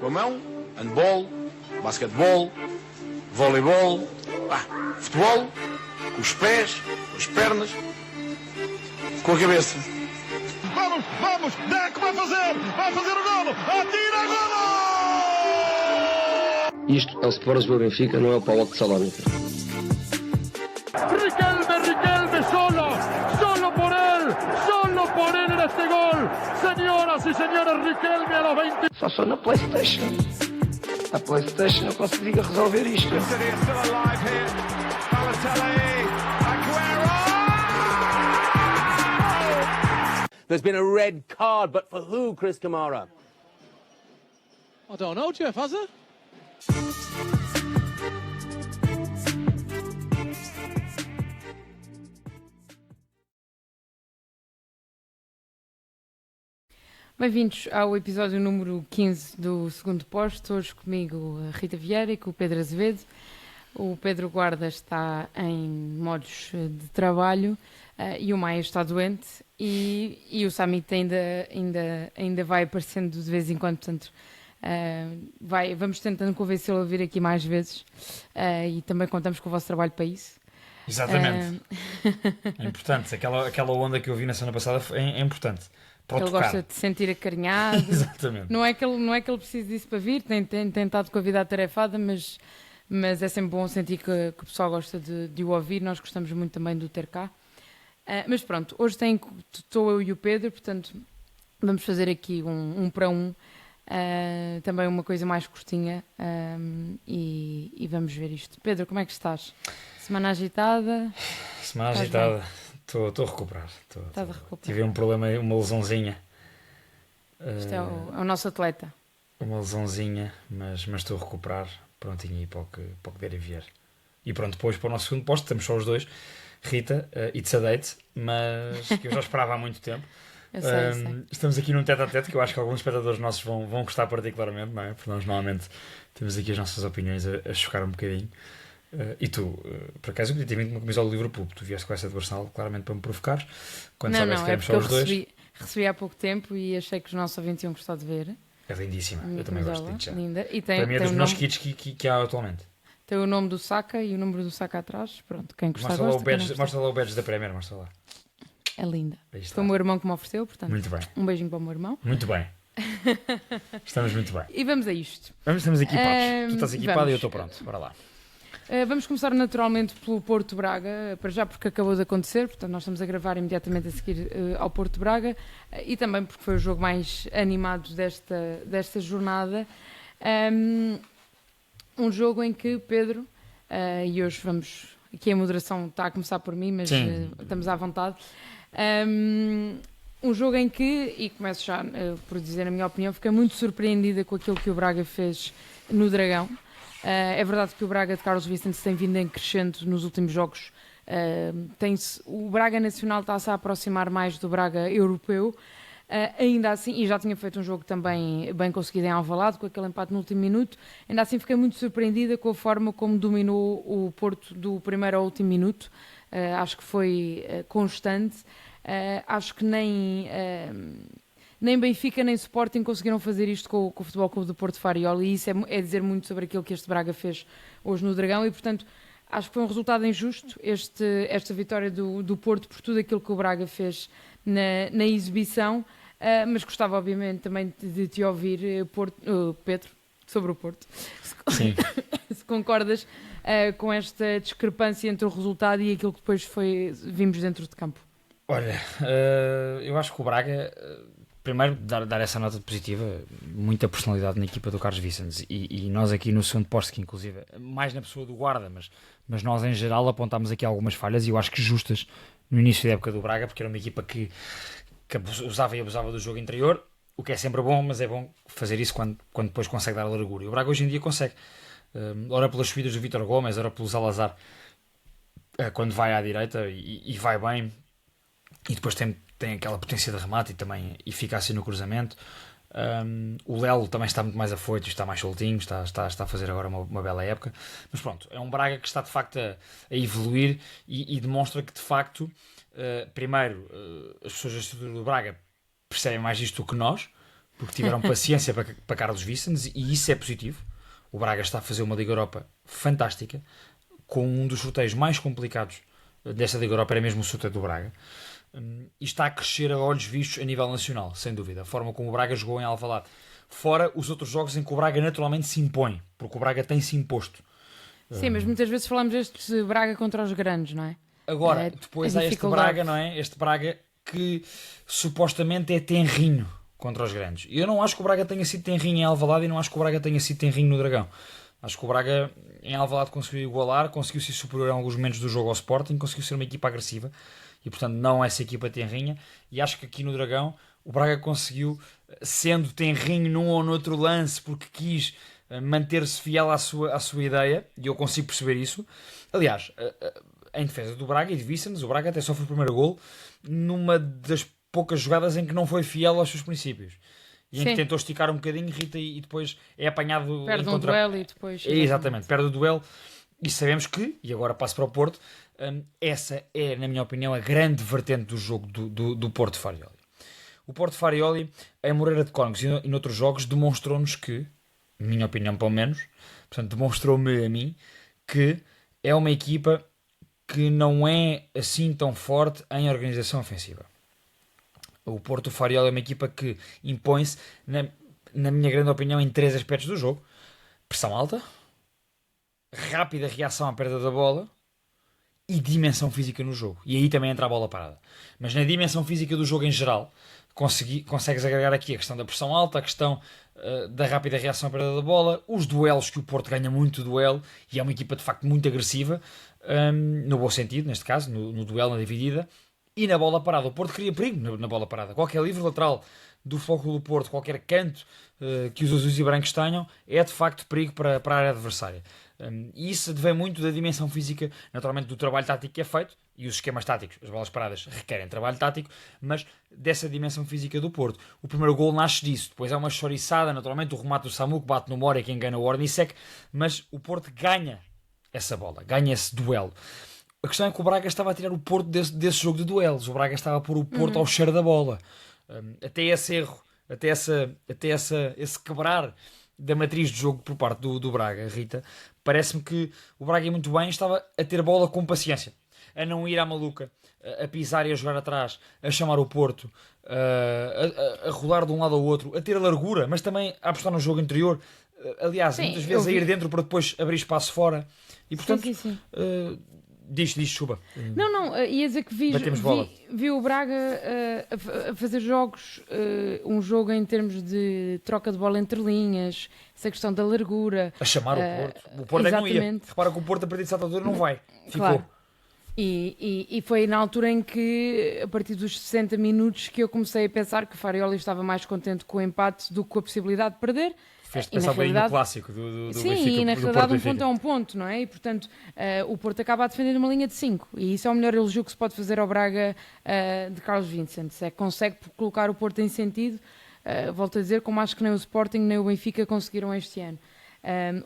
Com a mão, handball, basquetebol, voleibol, futebol, com os pés, com as pernas, com a cabeça. Vamos, Deco vai fazer o golo, atira, golo! Isto é o Sport do Benfica, não é o PAOK de Salónica. Riquelme, solo por él en este gol. Señoras y señores, Riquelme a los 20. Só sou na PlayStation. A PlayStation eu consigo resolver isto. There's been a red card, but for who, Chris Kamara? I don't know, Jeff, has it? Bem-vindos ao episódio número 15 do Segundo Posto. Hoje comigo a Rita Vieira e com o Pedro Azevedo. O Pedro Guarda está em modos de trabalho e o Maia está doente e o Samit ainda vai aparecendo de vez em quando, portanto vamos tentando convencê-lo a vir aqui mais vezes e também contamos com o vosso trabalho para isso. Exatamente. É importante. Aquela onda que eu vi na semana passada é importante. Ele gosta de se sentir acarinhado. Exatamente. Não é que ele precise disso para vir, tem tentado com a vida atarefada, mas é sempre bom sentir que o pessoal gosta de o ouvir. Nós gostamos muito também de o ter cá. Mas pronto, hoje estou eu e o Pedro, portanto vamos fazer aqui um para um, também uma coisa mais curtinha, e vamos ver isto. Pedro, como é que estás? Semana agitada? Semana agitada. Estou a recuperar. Estás a recuperar. Tive um problema, uma lesãozinha. Isto é o nosso atleta. Uma lesãozinha, mas estou a recuperar. Prontinho para o que der a vier. E pronto, depois para o nosso segundo posto, estamos só os dois. Rita, it's a date, mas que eu já esperava há muito tempo. Eu sei. Estamos aqui num tete-a-tete que eu acho que alguns espectadores nossos vão gostar particularmente, não é? Porque nós normalmente temos aqui as nossas opiniões a chocar um bocadinho. E tu, por acaso, eu podia ter vindo com uma camisola do Liverpool, tu vieste com essa de Arsenal claramente para me provocar. Quando soubeste que éramos só os dois. Recebi há pouco tempo e achei que os nossos ouvintes iam gostar de ver. É lindíssima, eu também gosto de já. Linda. E para mim é dos melhores kits que há atualmente. Tem o nome do Saka e o número do Saka atrás. Pronto, quem gostar mostra lá o badge da Premier, mostra lá. É linda. Foi o meu irmão que me ofereceu, portanto. Muito bem. Um beijinho para o meu irmão. Muito bem. Estamos muito bem. E vamos a isto. Estamos equipados. Tu estás equipado e eu estou pronto. Bora lá. Vamos começar naturalmente pelo Porto Braga, para já porque acabou de acontecer, portanto nós estamos a gravar imediatamente a seguir ao Porto Braga, e também porque foi o jogo mais animado desta jornada. Um jogo em que Pedro, e hoje aqui a moderação está a começar por mim, mas estamos à vontade. Um jogo em que, e começo já por dizer a minha opinião, fiquei muito surpreendida com aquilo que o Braga fez no Dragão. É verdade que o Braga de Carlos Vicente tem vindo em crescendo nos últimos jogos. O Braga Nacional está-se a aproximar mais do Braga Europeu. Ainda assim, e já tinha feito um jogo também bem conseguido em Alvalade, com aquele empate no último minuto. Ainda assim fiquei muito surpreendida com a forma como dominou o Porto do primeiro ao último minuto. Acho que foi constante. Acho que nem Benfica nem Sporting conseguiram fazer isto com o Futebol Clube do Porto Fariol, e isso é dizer muito sobre aquilo que este Braga fez hoje no Dragão, e portanto acho que foi um resultado injusto esta vitória do Porto por tudo aquilo que o Braga fez na exibição, mas gostava obviamente também de te ouvir, Pedro, sobre o Porto. Sim. Se concordas com esta discrepância entre o resultado e aquilo que depois vimos dentro de campo. Olha, eu acho que o Braga... Primeiro, dar essa nota positiva, muita personalidade na equipa do Carlos Vicente, e nós aqui no segundo posto, que inclusive, mais na pessoa do guarda, mas nós em geral apontámos aqui algumas falhas, e eu acho que justas, no início da época do Braga, porque era uma equipa que usava e abusava do jogo interior, o que é sempre bom, mas é bom fazer isso quando depois consegue dar largura, e o Braga hoje em dia consegue, ora pelas subidas do Vítor Gomes, ora pelo Salazar, quando vai à direita, e vai bem, e depois tem aquela potência de remate e também eficácia no cruzamento. O Lelo também está muito mais afoito, está mais soltinho, está a fazer agora uma bela época. Mas pronto, é um Braga que está de facto a evoluir e demonstra que de facto, primeiro, as pessoas da estrutura do Braga percebem mais isto do que nós, porque tiveram paciência para Carlos Vicens, e isso é positivo. O Braga está a fazer uma Liga Europa fantástica, com um dos sorteios mais complicados desta Liga Europa, era mesmo o sorteio do Braga, e está a crescer a olhos vistos a nível nacional, sem dúvida, a forma como o Braga jogou em Alvalade, fora os outros jogos em que o Braga naturalmente se impõe, porque o Braga tem-se imposto. Sim, mas muitas vezes falamos deste Braga contra os grandes, não é? Agora, depois a há este dificuldade. Braga, não é? Este Braga que supostamente é tenrinho contra os grandes. E eu não acho que o Braga tenha sido tenrinho em Alvalade, e não acho que o Braga tenha sido tenrinho no Dragão. Acho que o Braga em Alvalade conseguiu igualar, conseguiu ser superior em alguns momentos do jogo ao Sporting, conseguiu ser uma equipa agressiva e, portanto, não essa equipa tenrinha. E acho que aqui no Dragão o Braga conseguiu, sendo tenrinho num ou noutro lance, porque quis manter-se fiel à sua ideia, e eu consigo perceber isso. Aliás, em defesa do Braga e de Vicens, o Braga até sofre o primeiro golo numa das poucas jogadas em que não foi fiel aos seus princípios. E em que tentou esticar um bocadinho, Rita, e depois é apanhado... Perde um duelo e depois... Exatamente, perde o duelo. E sabemos que, e agora passo para o Porto, essa é, na minha opinião, a grande vertente do jogo do Porto Farioli. O Porto Farioli, em Moreira de Cónegos e noutros jogos, demonstrou-nos que, minha opinião pelo menos, portanto, demonstrou-me a mim, que é uma equipa que não é assim tão forte em organização ofensiva. O Porto Farioli é uma equipa que impõe-se, na minha grande opinião, em 3 aspectos do jogo: pressão alta, rápida reação à perda da bola e dimensão física no jogo. E aí também entra a bola parada. Mas na dimensão física do jogo em geral, consegues agregar aqui a questão da pressão alta, a questão da rápida reação à perda da bola, os duelos, que o Porto ganha muito duelo e é uma equipa de facto muito agressiva, no bom sentido, neste caso, no duelo, na dividida. E na bola parada, o Porto cria perigo na bola parada. Qualquer livre lateral do Foco do Porto, qualquer canto que os azuis e brancos tenham, é de facto perigo para a área adversária. E isso advém muito da dimensão física, naturalmente, do trabalho tático que é feito, e os esquemas táticos, as bolas paradas, requerem trabalho tático, mas dessa dimensão física do Porto. O primeiro gol nasce disso, depois há uma choriçada, naturalmente, o remate do Samu, que bate no Mora, que engana o Ornisek, mas o Porto ganha essa bola, ganha esse duelo. A questão é que o Braga estava a tirar o Porto desse jogo de duelos. O Braga estava a pôr o Porto ao cheiro da bola. Até esse erro, até esse quebrar da matriz de jogo por parte do Braga, Rita, parece-me que o Braga, muito bem, estava a ter bola com paciência, a não ir à maluca, a pisar e a jogar atrás, a chamar o Porto, a rolar de um lado ao outro, a ter a largura, mas também a apostar no jogo interior. Aliás, muitas vezes a ir dentro para depois abrir espaço fora. E, portanto... Sim. Diz, chuva. Não, ia dizer que vi o Braga a fazer jogos, um jogo em termos de troca de bola entre linhas, essa questão da largura. A chamar o Porto. O Porto é que não ia. Repara que o Porto, a partir de certa altura, não vai. Ficou. Claro. E foi na altura em que, a partir dos 60 minutos, que eu comecei a pensar que o Farioli estava mais contente com o empate do que com a possibilidade de perder. Fez-te pensar bem no clássico do sim, Benfica. Sim, e na realidade um ponto é um ponto, não é? E portanto o Porto acaba a defender uma linha de 5, e isso é o melhor elogio que se pode fazer ao Braga de Carlos Vicens, é que consegue colocar o Porto em sentido, volto a dizer, como acho que nem o Sporting nem o Benfica conseguiram este ano.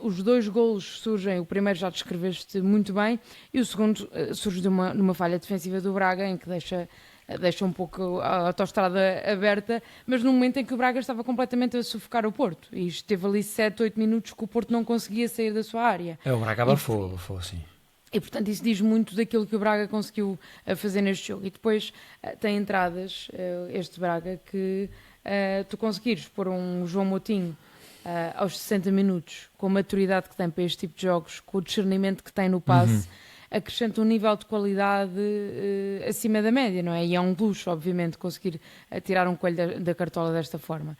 Os 2 golos surgem, o primeiro já descreveste muito bem, e o segundo surge numa falha defensiva do Braga, em que deixa um pouco a autoestrada aberta, mas no momento em que o Braga estava completamente a sufocar o Porto, e esteve ali 7, 8 minutos que o Porto não conseguia sair da sua área. O Braga abafou, sim. E portanto isso diz muito daquilo que o Braga conseguiu fazer neste jogo. E depois tem entradas, este Braga, que tu conseguires pôr um João Moutinho aos 60 minutos, com a maturidade que tem para este tipo de jogos, com o discernimento que tem no passe, acrescenta um nível de qualidade acima da média, não é? E é um luxo, obviamente, conseguir tirar um coelho da cartola desta forma.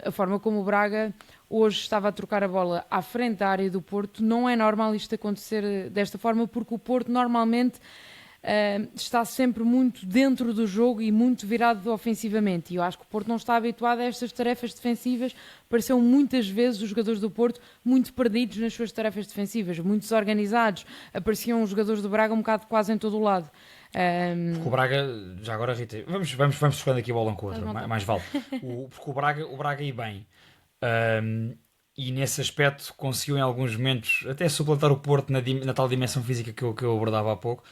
A forma como o Braga hoje estava a trocar a bola à frente da área do Porto, não é normal isto acontecer desta forma, porque o Porto normalmente está sempre muito dentro do jogo e muito virado ofensivamente, e eu acho que o Porto não está habituado a estas tarefas defensivas. Pareceu muitas vezes os jogadores do Porto muito perdidos nas suas tarefas defensivas, muito desorganizados, apareciam os jogadores do Braga um bocado quase em todo o lado. Porque o Braga, já agora, Rita, vamos trocando aqui a bola um com o outro, mais vale. Porque o Braga ia bem, e nesse aspecto conseguiu em alguns momentos até suplantar o Porto na tal dimensão física que eu abordava há pouco.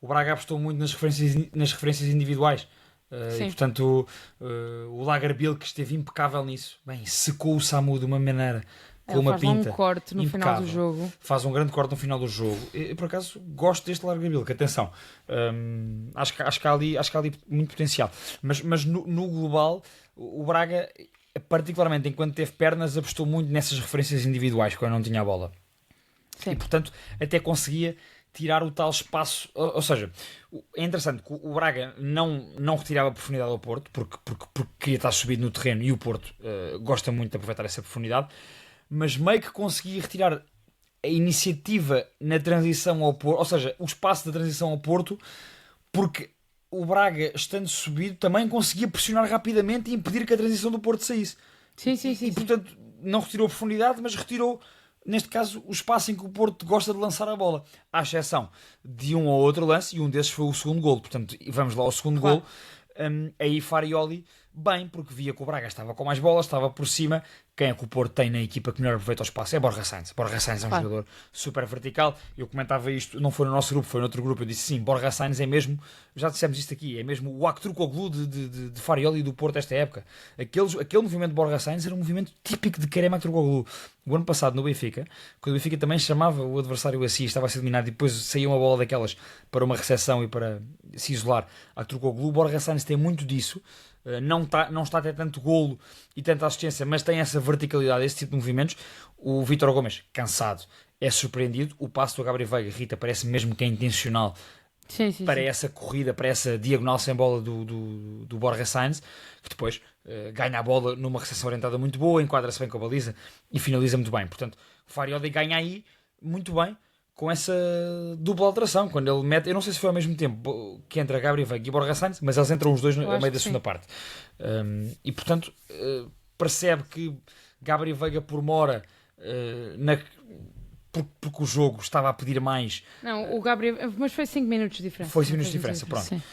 O Braga apostou muito nas referências individuais. Sim. E portanto o Lagerbielke, que esteve impecável nisso, bem, secou o Samu de uma maneira, com Ele uma faz lá pinta um corte no final do impecável. jogo. Faz um grande corte no final do jogo. Eu, por acaso, gosto deste Lagerbielke, atenção. Acho que há ali muito potencial. Mas no global, o Braga, particularmente enquanto teve pernas, apostou muito nessas referências individuais quando não tinha a bola. Sim. E portanto até conseguia tirar o tal espaço, ou seja, é interessante que o Braga não retirava profundidade ao Porto porque queria estar subido no terreno, e o Porto gosta muito de aproveitar essa profundidade, mas meio que conseguia retirar a iniciativa na transição ao Porto, ou seja, o espaço da transição ao Porto, porque o Braga, estando subido, também conseguia pressionar rapidamente e impedir que a transição do Porto saísse. Sim. E portanto não retirou profundidade, mas retirou, neste caso, o espaço em que o Porto gosta de lançar a bola, à exceção de um ou outro lance, e um desses foi o segundo golo. Portanto, vamos lá ao segundo golo. Aí Farioli, bem, porque via que o Braga estava com mais bola, estava por cima. Quem é que o Porto tem na equipa que melhor aproveita o espaço? É Borja Sainz. Borja Sainz é um jogador super vertical. Eu comentava isto, não foi no nosso grupo, foi no outro grupo. Eu disse sim, Borja Sainz é mesmo, já dissemos isto aqui, é mesmo o Aktürkoğlu de Farioli e do Porto esta época. Aquele movimento de Borja Sainz era um movimento típico de Kerem Aktürkoğlu. O ano passado no Benfica, quando o Benfica também chamava o adversário assim, estava a ser eliminado e depois saía uma bola daquelas para uma recepção e para se isolar, Aktürkoğlu, o Borja Sainz tem muito disso. Não está a ter tanto golo e tanta assistência, mas tem essa verticalidade, esse tipo de movimentos. O Vítor Gomes, cansado, é surpreendido. O passo do Gabriel Veiga, Rita, parece mesmo que é intencional para essa corrida, para essa diagonal sem bola do Borja Sainz, que depois ganha a bola numa recepção orientada muito boa, enquadra-se bem com a baliza e finaliza muito bem. Portanto, o Farioli ganha aí muito bem com essa dupla alteração, quando ele mete, eu não sei se foi ao mesmo tempo que entra Gabriel Veiga e Borja Sainz, mas eles entram os dois a meio da segunda parte. E portanto percebe que Gabriel Veiga por mora porque o jogo estava a pedir mais. Não, o Gabriel, mas foi 5 minutos de diferença. Foi 5 minutos de diferença, pronto.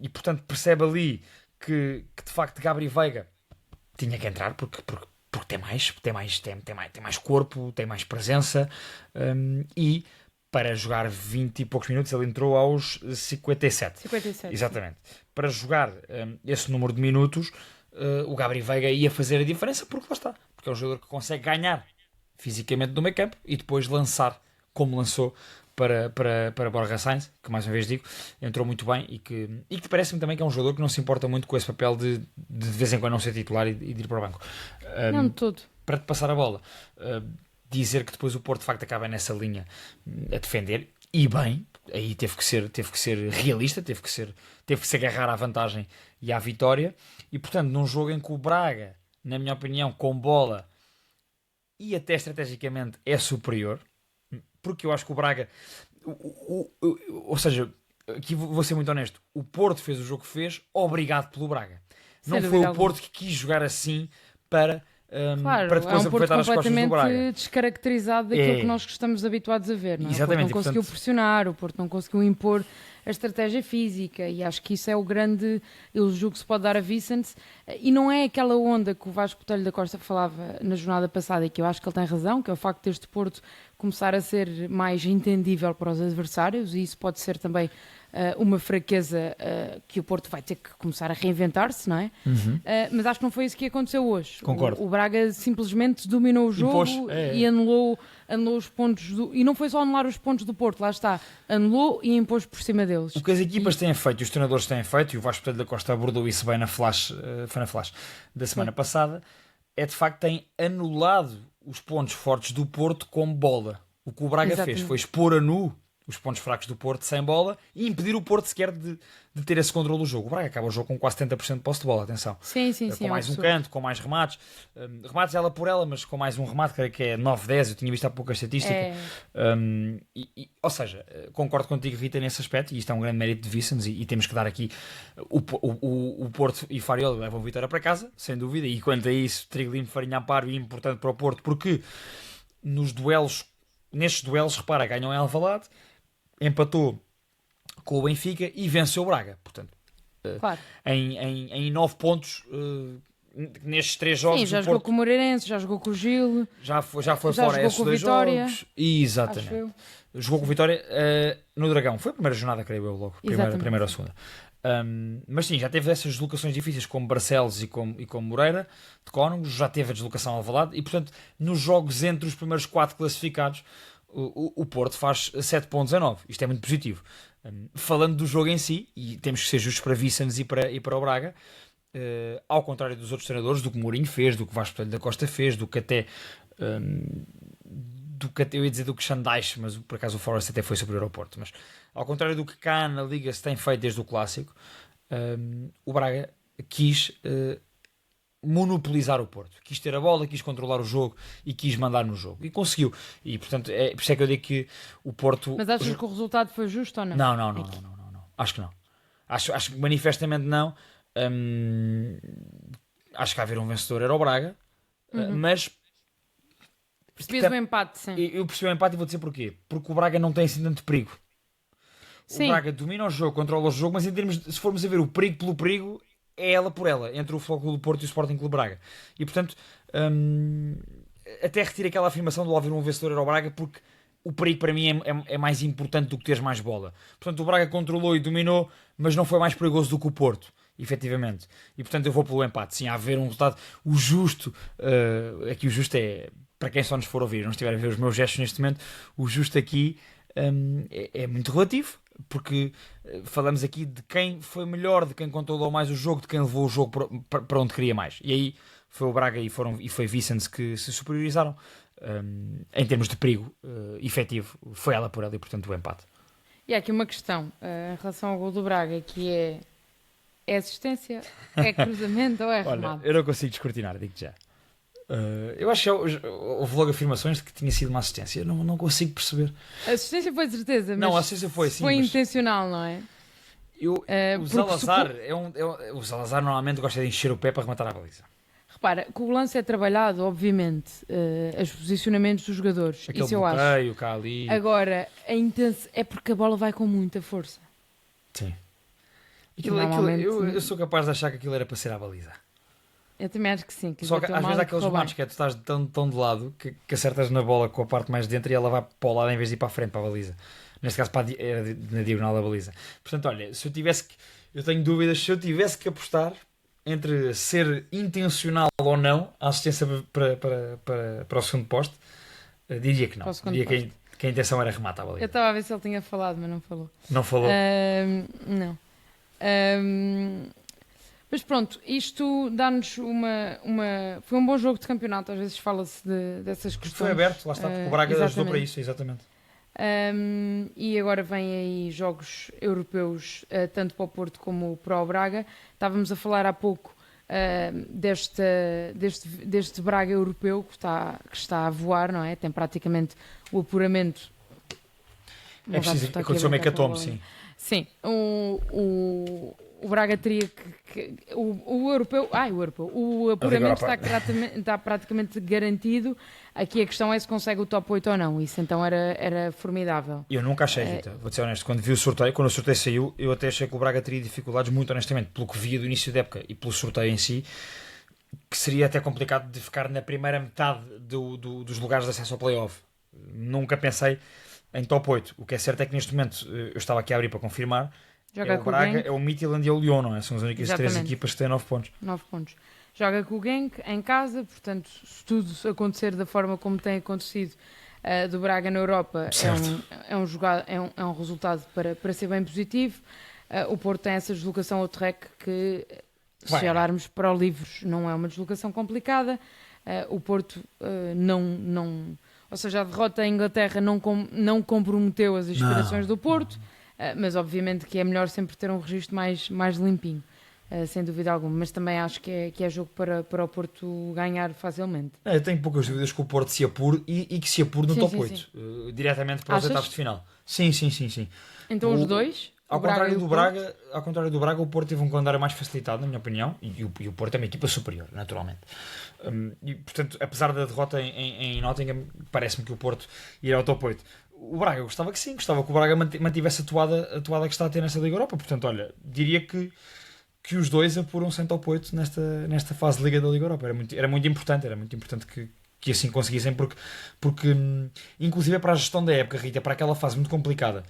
E portanto percebe ali que de facto Gabriel Veiga tinha que entrar porque tem mais corpo, tem mais presença, e para jogar 20 e poucos minutos ele entrou aos 57. Exatamente. Sim. Para jogar esse número de minutos, o Gabriel Veiga ia fazer a diferença, porque lá está, porque é um jogador que consegue ganhar fisicamente no meio campo e depois lançar como lançou para Borja Sainz, que mais uma vez digo, entrou muito bem e que parece-me também que é um jogador que não se importa muito com esse papel de vez em quando não ser titular e de ir para o banco. Não de todo. Para te passar a bola, dizer que depois o Porto de facto acaba nessa linha a defender, e bem, aí teve que ser realista, teve que se agarrar à vantagem e à vitória, e portanto num jogo em que o Braga, na minha opinião, com bola e até estrategicamente é superior, porque eu acho que o Braga, ou seja, aqui vou ser muito honesto, o Porto fez o jogo que fez, obrigado pelo Braga. Não foi o Porto que quis jogar assim para depois aproveitar as costas do Braga. Completamente descaracterizado daquilo que nós estamos habituados a ver. Não é? Exatamente. O Porto não conseguiu pressionar, o Porto não conseguiu impor a estratégia física, e acho que isso é o grande elogio que se pode dar a Vicente, e não é aquela onda que o Vasco Botelho da Costa falava na jornada passada, e que eu acho que ele tem razão, que é o facto deste Porto começar a ser mais entendível para os adversários, e isso pode ser também uma fraqueza que o Porto vai ter que começar a reinventar-se, não é? Mas acho que não foi isso que aconteceu hoje. Concordo. O Braga simplesmente dominou o jogo e anulou os pontos e não foi só anular os pontos do Porto, lá está, anulou e impôs por cima deles. O que as equipas têm feito, os treinadores têm feito, e o Vasco Botelho da Costa abordou isso bem foi na flash da semana passada, é de facto tem anulado os pontos fortes do Porto com bola. O que o Braga fez foi expor a nu os pontos fracos do Porto sem bola e impedir o Porto sequer de ter esse controle do jogo. O Braga acaba o jogo com quase 70% de posse de bola, atenção. Sim, com mais um canto, com mais remates. Remates ela por ela, mas com mais um remate, creio que é 9-10, eu tinha visto há pouco a estatística. Ou seja, concordo contigo, Rita, nesse aspecto, e isto é um grande mérito de Vicens, e temos que dar aqui o Porto e Farioli levam a vitória para casa, sem dúvida, e quanto a isso, trigo limpo, farinha a par, e importante para o Porto, porque nestes duelos, repara, ganham em Alvalade, empatou com o Benfica e venceu o Braga. Portanto, em 9 pontos nestes 3 jogos. Sim, já jogou com o Moreirense, já jogou com o Gil, já foi fora esses 2 jogos. Exatamente. Jogou com o Vitória no Dragão. Foi a primeira jornada, creio eu, logo. Primeira ou segunda. Mas sim, já teve essas deslocações difíceis como Barcelos e como Moreira de Cónegos, já teve a deslocação ao Alvalade e, portanto, nos jogos entre os primeiros 4 classificados, o Porto faz 7 pontos a 9. Isto é muito positivo. Falando do jogo em si, e temos que ser justos para Vicens e para o Braga, ao contrário dos outros treinadores, do que Mourinho fez, do que Vasco Pelho da Costa fez, do que até eu ia dizer do que Xandais, mas por acaso o Forest até foi superior ao Porto, mas ao contrário do que cá na Liga se tem feito desde o Clássico, o Braga quis monopolizar o Porto, quis ter a bola, quis controlar o jogo e quis mandar no jogo, e conseguiu, e portanto por isso é que eu digo que o Porto... Mas achas que o resultado foi justo ou não? Não. Acho que não. Acho que manifestamente não. Acho que a haver um vencedor era o Braga, mas percebias o empate, sim. eu percebi o empate e vou dizer porquê. Porque o Braga não tem assim tanto perigo. Sim. O Braga domina o jogo, controla o jogo, mas em termos se formos a ver o perigo pelo perigo, é ela por ela, entre o Futebol Clube do Porto e o Sporting Clube Braga. E portanto, até retiro aquela afirmação de haver um vencedor era o Braga, porque o perigo para mim é mais importante do que teres mais bola. Portanto, o Braga controlou e dominou, mas não foi mais perigoso do que o Porto, efetivamente. E portanto eu vou pelo empate. Sim, a haver um resultado, o justo, aqui o justo é, para quem só nos for ouvir, não estiver a ver os meus gestos neste momento, o justo aqui é muito relativo, porque falamos aqui de quem foi melhor, de quem controlou mais o jogo, de quem levou o jogo para onde queria mais. E aí foi o Braga e foi Vicens que se superiorizaram. Em termos de perigo efetivo, foi ela por ela e portanto o empate. E há aqui uma questão em relação ao gol do Braga, que é assistência, é cruzamento ou é Olha, remate? eu não consigo descortinar, digo-te já. Eu acho que houve logo afirmações de que tinha sido uma assistência. Eu não consigo perceber. A assistência foi de certeza, mas Não, a assistência foi sim. foi Mas intencional, não é? o Salazar, o Salazar normalmente gosta de encher o pé para rematar a baliza. Repara, que o lance é trabalhado, obviamente, os posicionamentos dos jogadores. Aquele isso eu acho. bloqueio cá ali. Agora, é porque a bola vai com muita força. Sim. Normalmente- Eu sou capaz de achar que aquilo era para ser à baliza. Eu também acho que sim. Que Só que bateu às mal vezes há e aqueles correu bem. matos que tu estás tão de lado que acertas na bola com a parte mais de dentro e ela vai para o lado em vez de ir para a frente, para a baliza. Neste caso era na diagonal da baliza. Portanto, olha, eu tenho dúvidas, se eu tivesse que apostar entre ser intencional ou não a assistência para o segundo poste, diria que não. Para o segundo Diria que a intenção era rematar a Eu baliza. estava a ver se ele tinha falado, mas não falou. Não falou. Não. Mas pronto, isto dá-nos foi um bom jogo de campeonato. Às vezes fala-se dessas questões. Foi aberto, lá está, porque o Braga ajudou exatamente. para isso, exatamente. E agora vêm aí jogos europeus, tanto para o Porto como para o Braga. Estávamos a falar há pouco deste Braga europeu que está a voar, não é? Tem praticamente o apuramento. É preciso, aconteceu uma hecatombe, sim. Sim, o Braga teria o europeu, o apuramento está praticamente garantido. Aqui a questão é se consegue o top 8 ou não. Isso então era formidável. Eu nunca achei, Rita, vou ser honesto, quando vi o sorteio, quando o sorteio saiu, eu até achei que o Braga teria dificuldades, muito honestamente, pelo que via do início da época e pelo sorteio em si, que seria até complicado de ficar na primeira metade dos lugares de acesso ao play-off. Nunca pensei em top 8. O que é certo é que neste momento, eu estava aqui a abrir para confirmar, Joga é com o Braga, Genk. é o Midtjylland e é o Lyon, não é? São as únicas Exatamente. 3 equipas que têm 9 pontos. 9 pontos. Joga com o Genk em casa, portanto, se tudo acontecer da forma como tem acontecido do Braga na Europa, é um resultado para ser bem positivo. O Porto tem essa deslocação ao Trek que, se olharmos para o Livros, não é uma deslocação complicada. O Porto ou seja, a derrota em Inglaterra não comprometeu as aspirações do Porto, mas obviamente que é melhor sempre ter um registro mais limpinho. Sem dúvida alguma, mas também acho que é jogo para o Porto ganhar facilmente. Eu tenho poucas dúvidas que o Porto se apure e que se apure no top 8, diretamente para os Achas? oitavos de final. Sim. Então os dois, Ao contrário do Braga, o Porto teve um calendário mais facilitado, na minha opinião, e o Porto é uma equipa superior, naturalmente. E, portanto, apesar da derrota em Nottingham, parece-me que o Porto irá ao top 8. O Braga gostava que o Braga mantivesse a toada que está a ter nesta Liga Europa. Portanto, olha, diria que os dois apuram-se em top 8 nesta fase de Liga da Liga Europa. Era muito importante que assim conseguissem, porque inclusive para a gestão da época, Rita, para aquela fase muito complicada,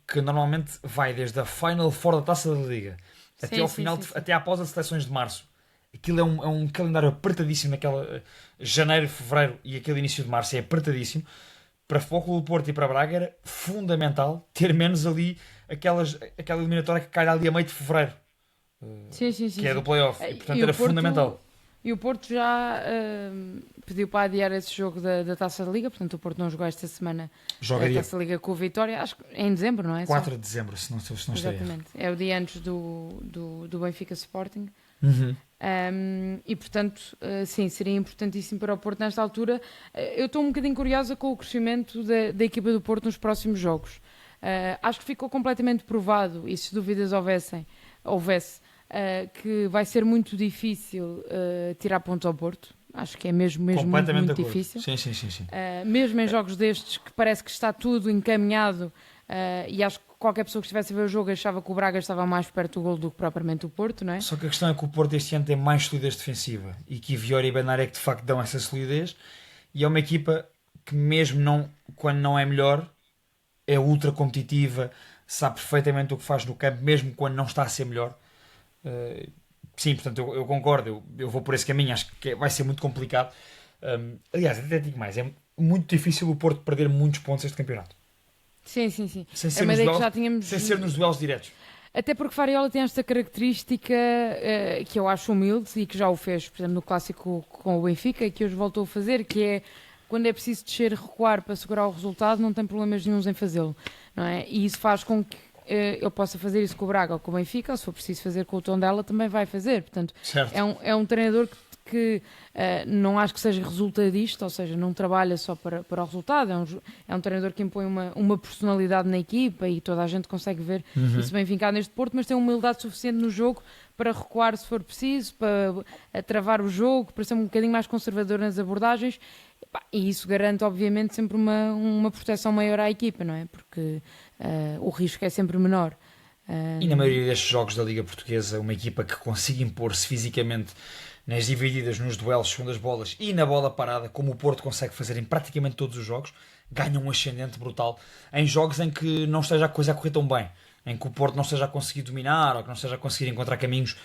que normalmente vai desde a Final Four da Taça da Liga até ao final, até à pausa de seleções de março. Aquilo é um calendário apertadíssimo, naquela janeiro, fevereiro e aquele início de março é apertadíssimo. Para Futebol Clube do Porto e para Braga era fundamental ter menos ali aquela eliminatória que cai ali a meio de fevereiro, que é do play-off, e portanto era fundamental. E o Porto já pediu para adiar esse jogo da Taça da Liga, portanto o Porto não jogou esta semana a Taça da Liga com o Vitória, acho que é em dezembro, não é? 4 de dezembro, se não estou exatamente, é o dia antes do Benfica Sporting. E portanto, sim, seria importantíssimo para o Porto nesta altura. Eu estou um bocadinho curiosa com o crescimento da equipa do Porto nos próximos jogos. Acho que ficou completamente provado, e se dúvidas houvesse, que vai ser muito difícil tirar pontos ao Porto. Acho que é mesmo muito difícil. Sim. Mesmo em jogos destes que parece que está tudo encaminhado, e acho que qualquer pessoa que estivesse a ver o jogo achava que o Braga estava mais perto do golo do que propriamente o Porto, não é? Só que a questão é que o Porto este ano tem mais solidez defensiva e que Vitória e Benares é que de facto dão essa solidez, e é uma equipa que mesmo quando não é melhor é ultra competitiva, sabe perfeitamente o que faz no campo, mesmo quando não está a ser melhor. Sim, portanto eu concordo, eu vou por esse caminho, acho que vai ser muito complicado. Aliás, até digo mais, é muito difícil o Porto perder muitos pontos este campeonato. Sim. Sem ser, sem ser nos duelos diretos. Até porque Fariola tem esta característica que eu acho humilde e que já o fez, por exemplo, no clássico com o Benfica, e que hoje voltou a fazer, que é quando é preciso descer e recuar para segurar o resultado, não tem problemas nenhuns em fazê-lo, não é? E isso faz com que eu possa fazer isso com o Braga ou com o Benfica, ou se for preciso fazer com o Tondela, também vai fazer. Portanto, é um treinador que não acho que seja resultadista, ou seja, não trabalha só para o resultado, é um treinador que impõe uma personalidade na equipa, e toda a gente consegue ver isso bem vincado neste Porto, mas tem humildade suficiente no jogo para recuar se for preciso, para travar o jogo, para ser um bocadinho mais conservador nas abordagens, e isso garante obviamente sempre uma proteção maior à equipa, não é? Porque o risco é sempre menor. E na maioria destes jogos da Liga Portuguesa, uma equipa que consiga impor-se fisicamente nas divididas, nos duelos, segundas bolas e na bola parada, como o Porto consegue fazer em praticamente todos os jogos, ganha um ascendente brutal em jogos em que não esteja a coisa a correr tão bem, em que o Porto não esteja a conseguir dominar ou que não esteja a conseguir encontrar caminhos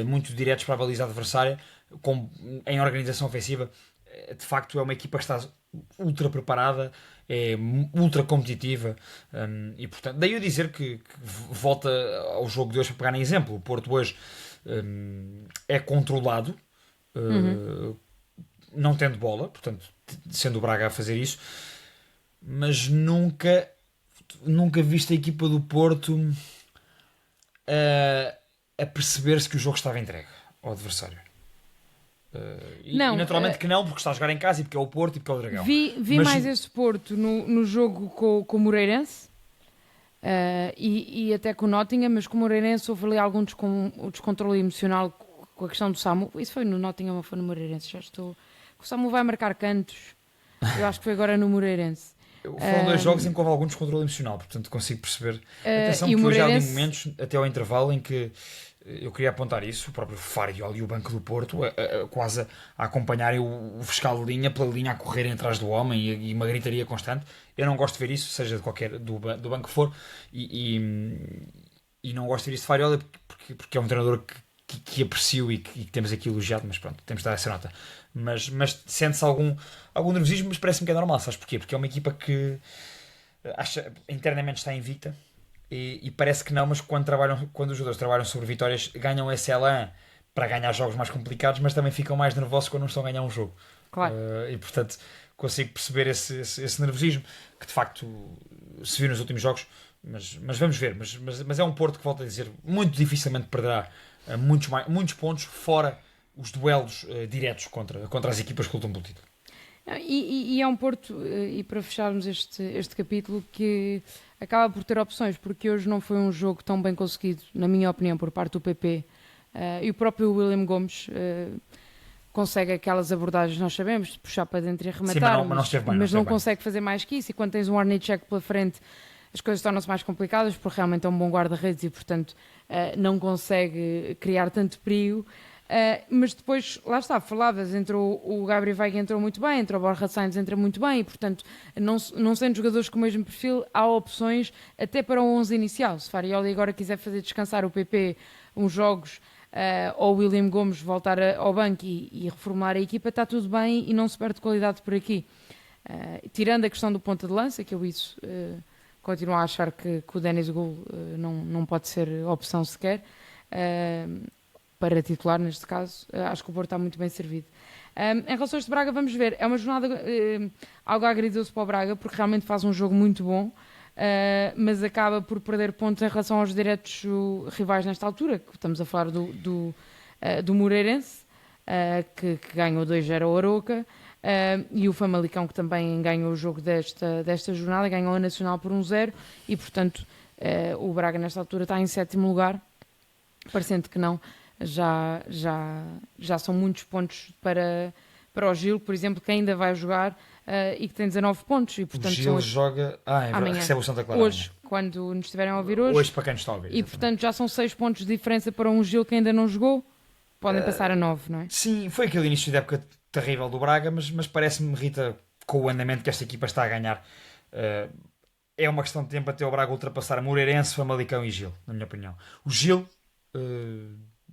muito diretos para a baliza adversária, em organização ofensiva. De facto é uma equipa que está ultra preparada, é ultra competitiva, e portanto, daí eu dizer que volta ao jogo de hoje para pegar em exemplo. O Porto hoje é controlado, não tendo bola, portanto, sendo o Braga a fazer isso, mas nunca viste a equipa do Porto a perceber-se que o jogo estava entregue ao adversário. E naturalmente que não, porque está a jogar em casa e porque é o Porto e porque é o Dragão. Vi mais este Porto no jogo com o Moreirense, e até com o Nottingham, mas com o Moreirense houve ali algum descontrole emocional com a questão do Samu. Isso foi no Nottingham ou foi no Moreirense? Já estou... O Samu vai marcar cantos, eu acho que foi agora no Moreirense. Foram dois jogos em que houve algum descontrole emocional, portanto consigo perceber. Atenção, que Moreirense... hoje há ali momentos, até ao intervalo, em que eu queria apontar isso, o próprio Fariola e o banco do Porto quase a acompanharem o fiscal de linha pela linha, a correrem atrás do homem, e uma gritaria constante. Eu não gosto de ver isso, seja de qualquer do banco que for, e não gosto de ver isso de Fariola porque é um treinador que aprecio e que temos aqui elogiado, mas pronto, temos de dar essa nota. Mas sente-se algum nervosismo, mas parece-me que é normal. Sabes porquê? Porque é uma equipa que internamente está invicta, e parece que não, mas quando os jogadores trabalham sobre vitórias, ganham esse elan para ganhar jogos mais complicados, mas também ficam mais nervosos quando não estão a ganhar um jogo. Claro. E portanto consigo perceber esse nervosismo que de facto se viu nos últimos jogos, mas vamos ver. Mas é um Porto que, volto a dizer, muito dificilmente perderá muitos pontos, fora os duelos diretos contra as equipas que lutam pelo título. E é um Porto, e para fecharmos este capítulo, que acaba por ter opções, porque hoje não foi um jogo tão bem conseguido, na minha opinião, por parte do PP, e o próprio William Gomes consegue aquelas abordagens, nós sabemos, de puxar para dentro e arrematar. Sim, mas não consegue fazer mais que isso, e quando tens um Hornacek pela frente, as coisas tornam-se mais complicadas, porque realmente é um bom guarda-redes e, portanto, não consegue criar tanto perigo. Mas depois, lá está, falavas, entrou o Gabriel Veiga, entrou muito bem, entrou o Borja Sainz, entra muito bem, e portanto, não sendo jogadores com o mesmo perfil, há opções até para o 11 inicial. Se Farioli agora quiser fazer descansar o PP uns jogos, ou o William Gomes voltar ao banco e reformular a equipa, está tudo bem e não se perde qualidade por aqui. Tirando a questão do ponta de lança, que eu isso continuo a achar que o Denis Gul não pode ser opção sequer, para titular neste caso, acho que o Porto está muito bem servido. Em relação a este Braga, vamos ver, é uma jornada algo agridoce para o Braga, porque realmente faz um jogo muito bom, mas acaba por perder pontos em relação aos diretos rivais nesta altura, que estamos a falar do Moreirense, que ganhou 2-0 ao Aroca, e o Famalicão, que também ganhou o jogo desta jornada, ganhou a Nacional por 1-0, e portanto o Braga nesta altura está em 7º lugar, parecendo que não, já são muitos pontos para o Gil, por exemplo, que ainda vai jogar e que tem 19 pontos. E, portanto, o Gil joga amanhã, recebe o Santa Clara hoje, quando nos estiverem a ouvir hoje. Hoje, para quem nos está a ouvir. E portanto já são 6 pontos de diferença para um Gil que ainda não jogou. Podem passar a 9, não é? Sim, foi aquele início de época terrível do Braga, mas parece-me, Rita, com o andamento que esta equipa está a ganhar, é uma questão de tempo até o Braga ultrapassar Moreirense, Famalicão e Gil, na minha opinião. O Gil,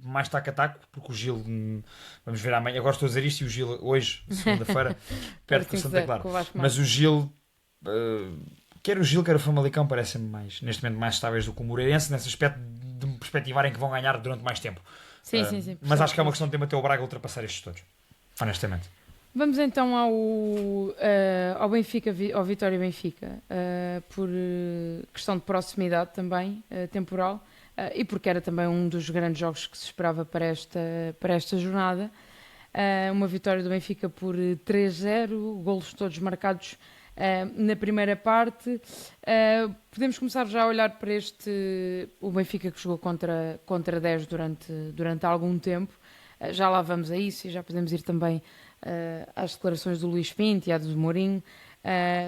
mais taco a taco, porque o Gil, vamos ver amanhã, agora estou a dizer isto, e o Gil hoje, segunda-feira, perto do Santa Clara. Mas o Gil, quer o Gil, quer o Famalicão, parecem-me neste momento mais estáveis do que o Moreirense, nesse aspecto de me perspectivarem que vão ganhar durante mais tempo. Sim. Mas acho que é uma questão de tempo até o Braga ultrapassar estes todos, honestamente. Vamos então ao Benfica, ao Vitória Benfica, por questão de proximidade também, temporal, e porque era também um dos grandes jogos que se esperava para esta jornada. Uma vitória do Benfica por 3-0, golos todos marcados na primeira parte. Podemos começar já a olhar para o Benfica que jogou contra 10 durante algum tempo. Já lá vamos a isso e já podemos ir também às declarações do Luís Pinto e à do Mourinho,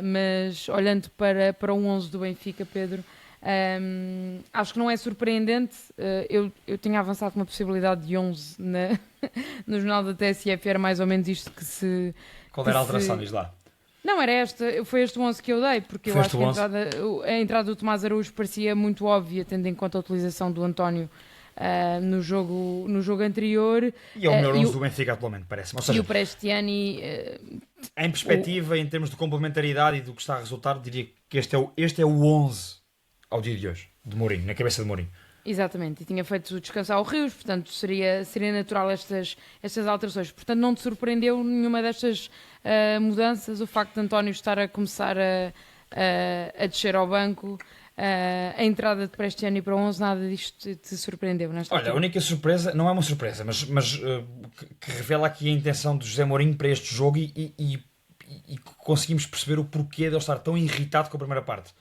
mas olhando para o 11 do Benfica, Pedro, acho que não é surpreendente. Eu tinha avançado com uma possibilidade de 11 no jornal da TSF, era mais ou menos isto que se... Qual era a alteração, diz lá? Não, era foi este 11 que eu dei, porque eu acho que a entrada do Tomás Araújo parecia muito óbvia, tendo em conta a utilização do António no jogo anterior. E é o melhor 11 do Benfica atualmente, parece-me. E o Prestiani... em perspectiva, em termos de complementaridade e do que está a resultar, diria que este é o 11 ao dia de hoje, de Mourinho, na cabeça de Mourinho. Exatamente, e tinha feito descansar o Rios, portanto seria natural estas alterações. Portanto, não te surpreendeu nenhuma destas mudanças, o facto de António estar a começar a descer ao banco, a entrada de Prestiani para 11, nada disto te surpreendeu? Olha, a única surpresa, não é uma surpresa, mas que revela aqui a intenção de José Mourinho para este jogo e conseguimos perceber o porquê de ele estar tão irritado com a primeira parte.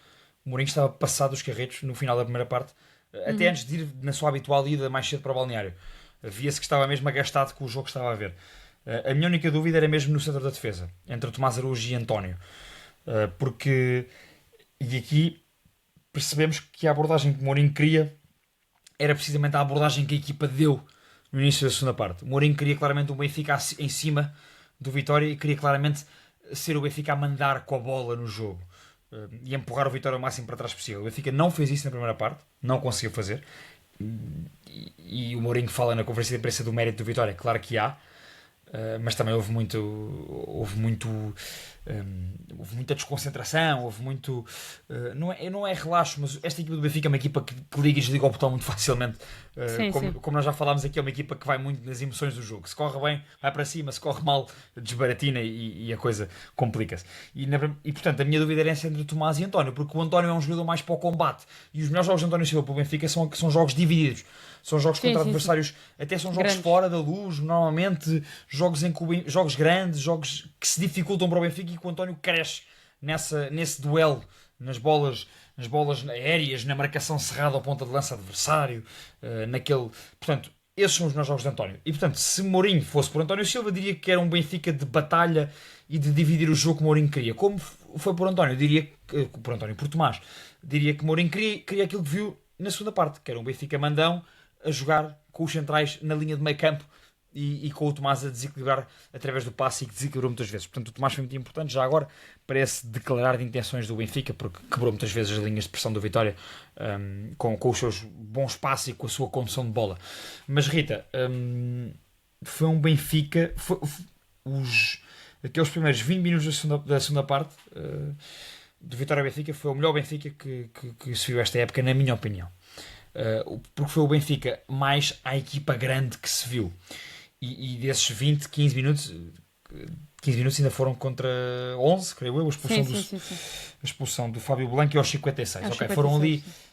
O Mourinho estava passado dos carretos no final da primeira parte, até antes de ir na sua habitual ida mais cedo para o balneário. Via-se que estava mesmo agastado com o jogo que estava a ver. A minha única dúvida era mesmo no centro da defesa, entre o Tomás Araújo e António. E aqui percebemos que a abordagem que o Mourinho queria era precisamente a abordagem que a equipa deu no início da segunda parte. O Mourinho queria claramente o Benfica em cima do Vitória e queria claramente ser o Benfica a mandar com a bola no jogo e empurrar o Vitória o máximo para trás possível. O Benfica não fez isso na primeira parte, não conseguiu fazer, e o Mourinho fala na conferência de imprensa do mérito do Vitória, claro que há, mas também houve muita desconcentração, houve muito... não é relaxo, mas esta equipa do Benfica é uma equipa que liga e desliga o botão muito facilmente. Como nós já falámos aqui, é uma equipa que vai muito nas emoções do jogo. Se corre bem, vai para cima, se corre mal, desbaratina e a coisa complica-se. E portanto, a minha dúvida era entre o Tomás e António, porque o António é um jogador mais para o combate, e os melhores jogos de António Silva para o Benfica são jogos divididos. São jogos contra adversários, até são jogos fora da luz, normalmente jogos grandes, jogos que se dificultam para o Benfica, e que o António cresce nesse duelo, nas bolas aéreas, na marcação cerrada ao ponta de lança adversário, portanto, esses são os meus jogos de António. E portanto, se Mourinho fosse por António Silva, diria que era um Benfica de batalha e de dividir o jogo que Mourinho queria. Como foi por António, por Tomás, diria que Mourinho queria aquilo que viu na segunda parte, que era um Benfica mandão a jogar com os centrais na linha de meio campo, e com o Tomás a desequilibrar através do passe e que desequilibrou muitas vezes. Portanto, o Tomás foi muito importante. Já agora parece declarar de intenções do Benfica, porque quebrou muitas vezes as linhas de pressão do Vitória, com os seus bons passes e com a sua condução de bola. Mas Rita, foi um Benfica, aqueles primeiros 20 minutos da segunda parte do Vitória-Benfica foi o melhor Benfica que se viu esta época, na minha opinião. Porque foi o Benfica mais à equipa grande que se viu. E desses 20, 15 minutos ainda foram contra 11, creio eu, a expulsão do Fábio Blanco e aos 56.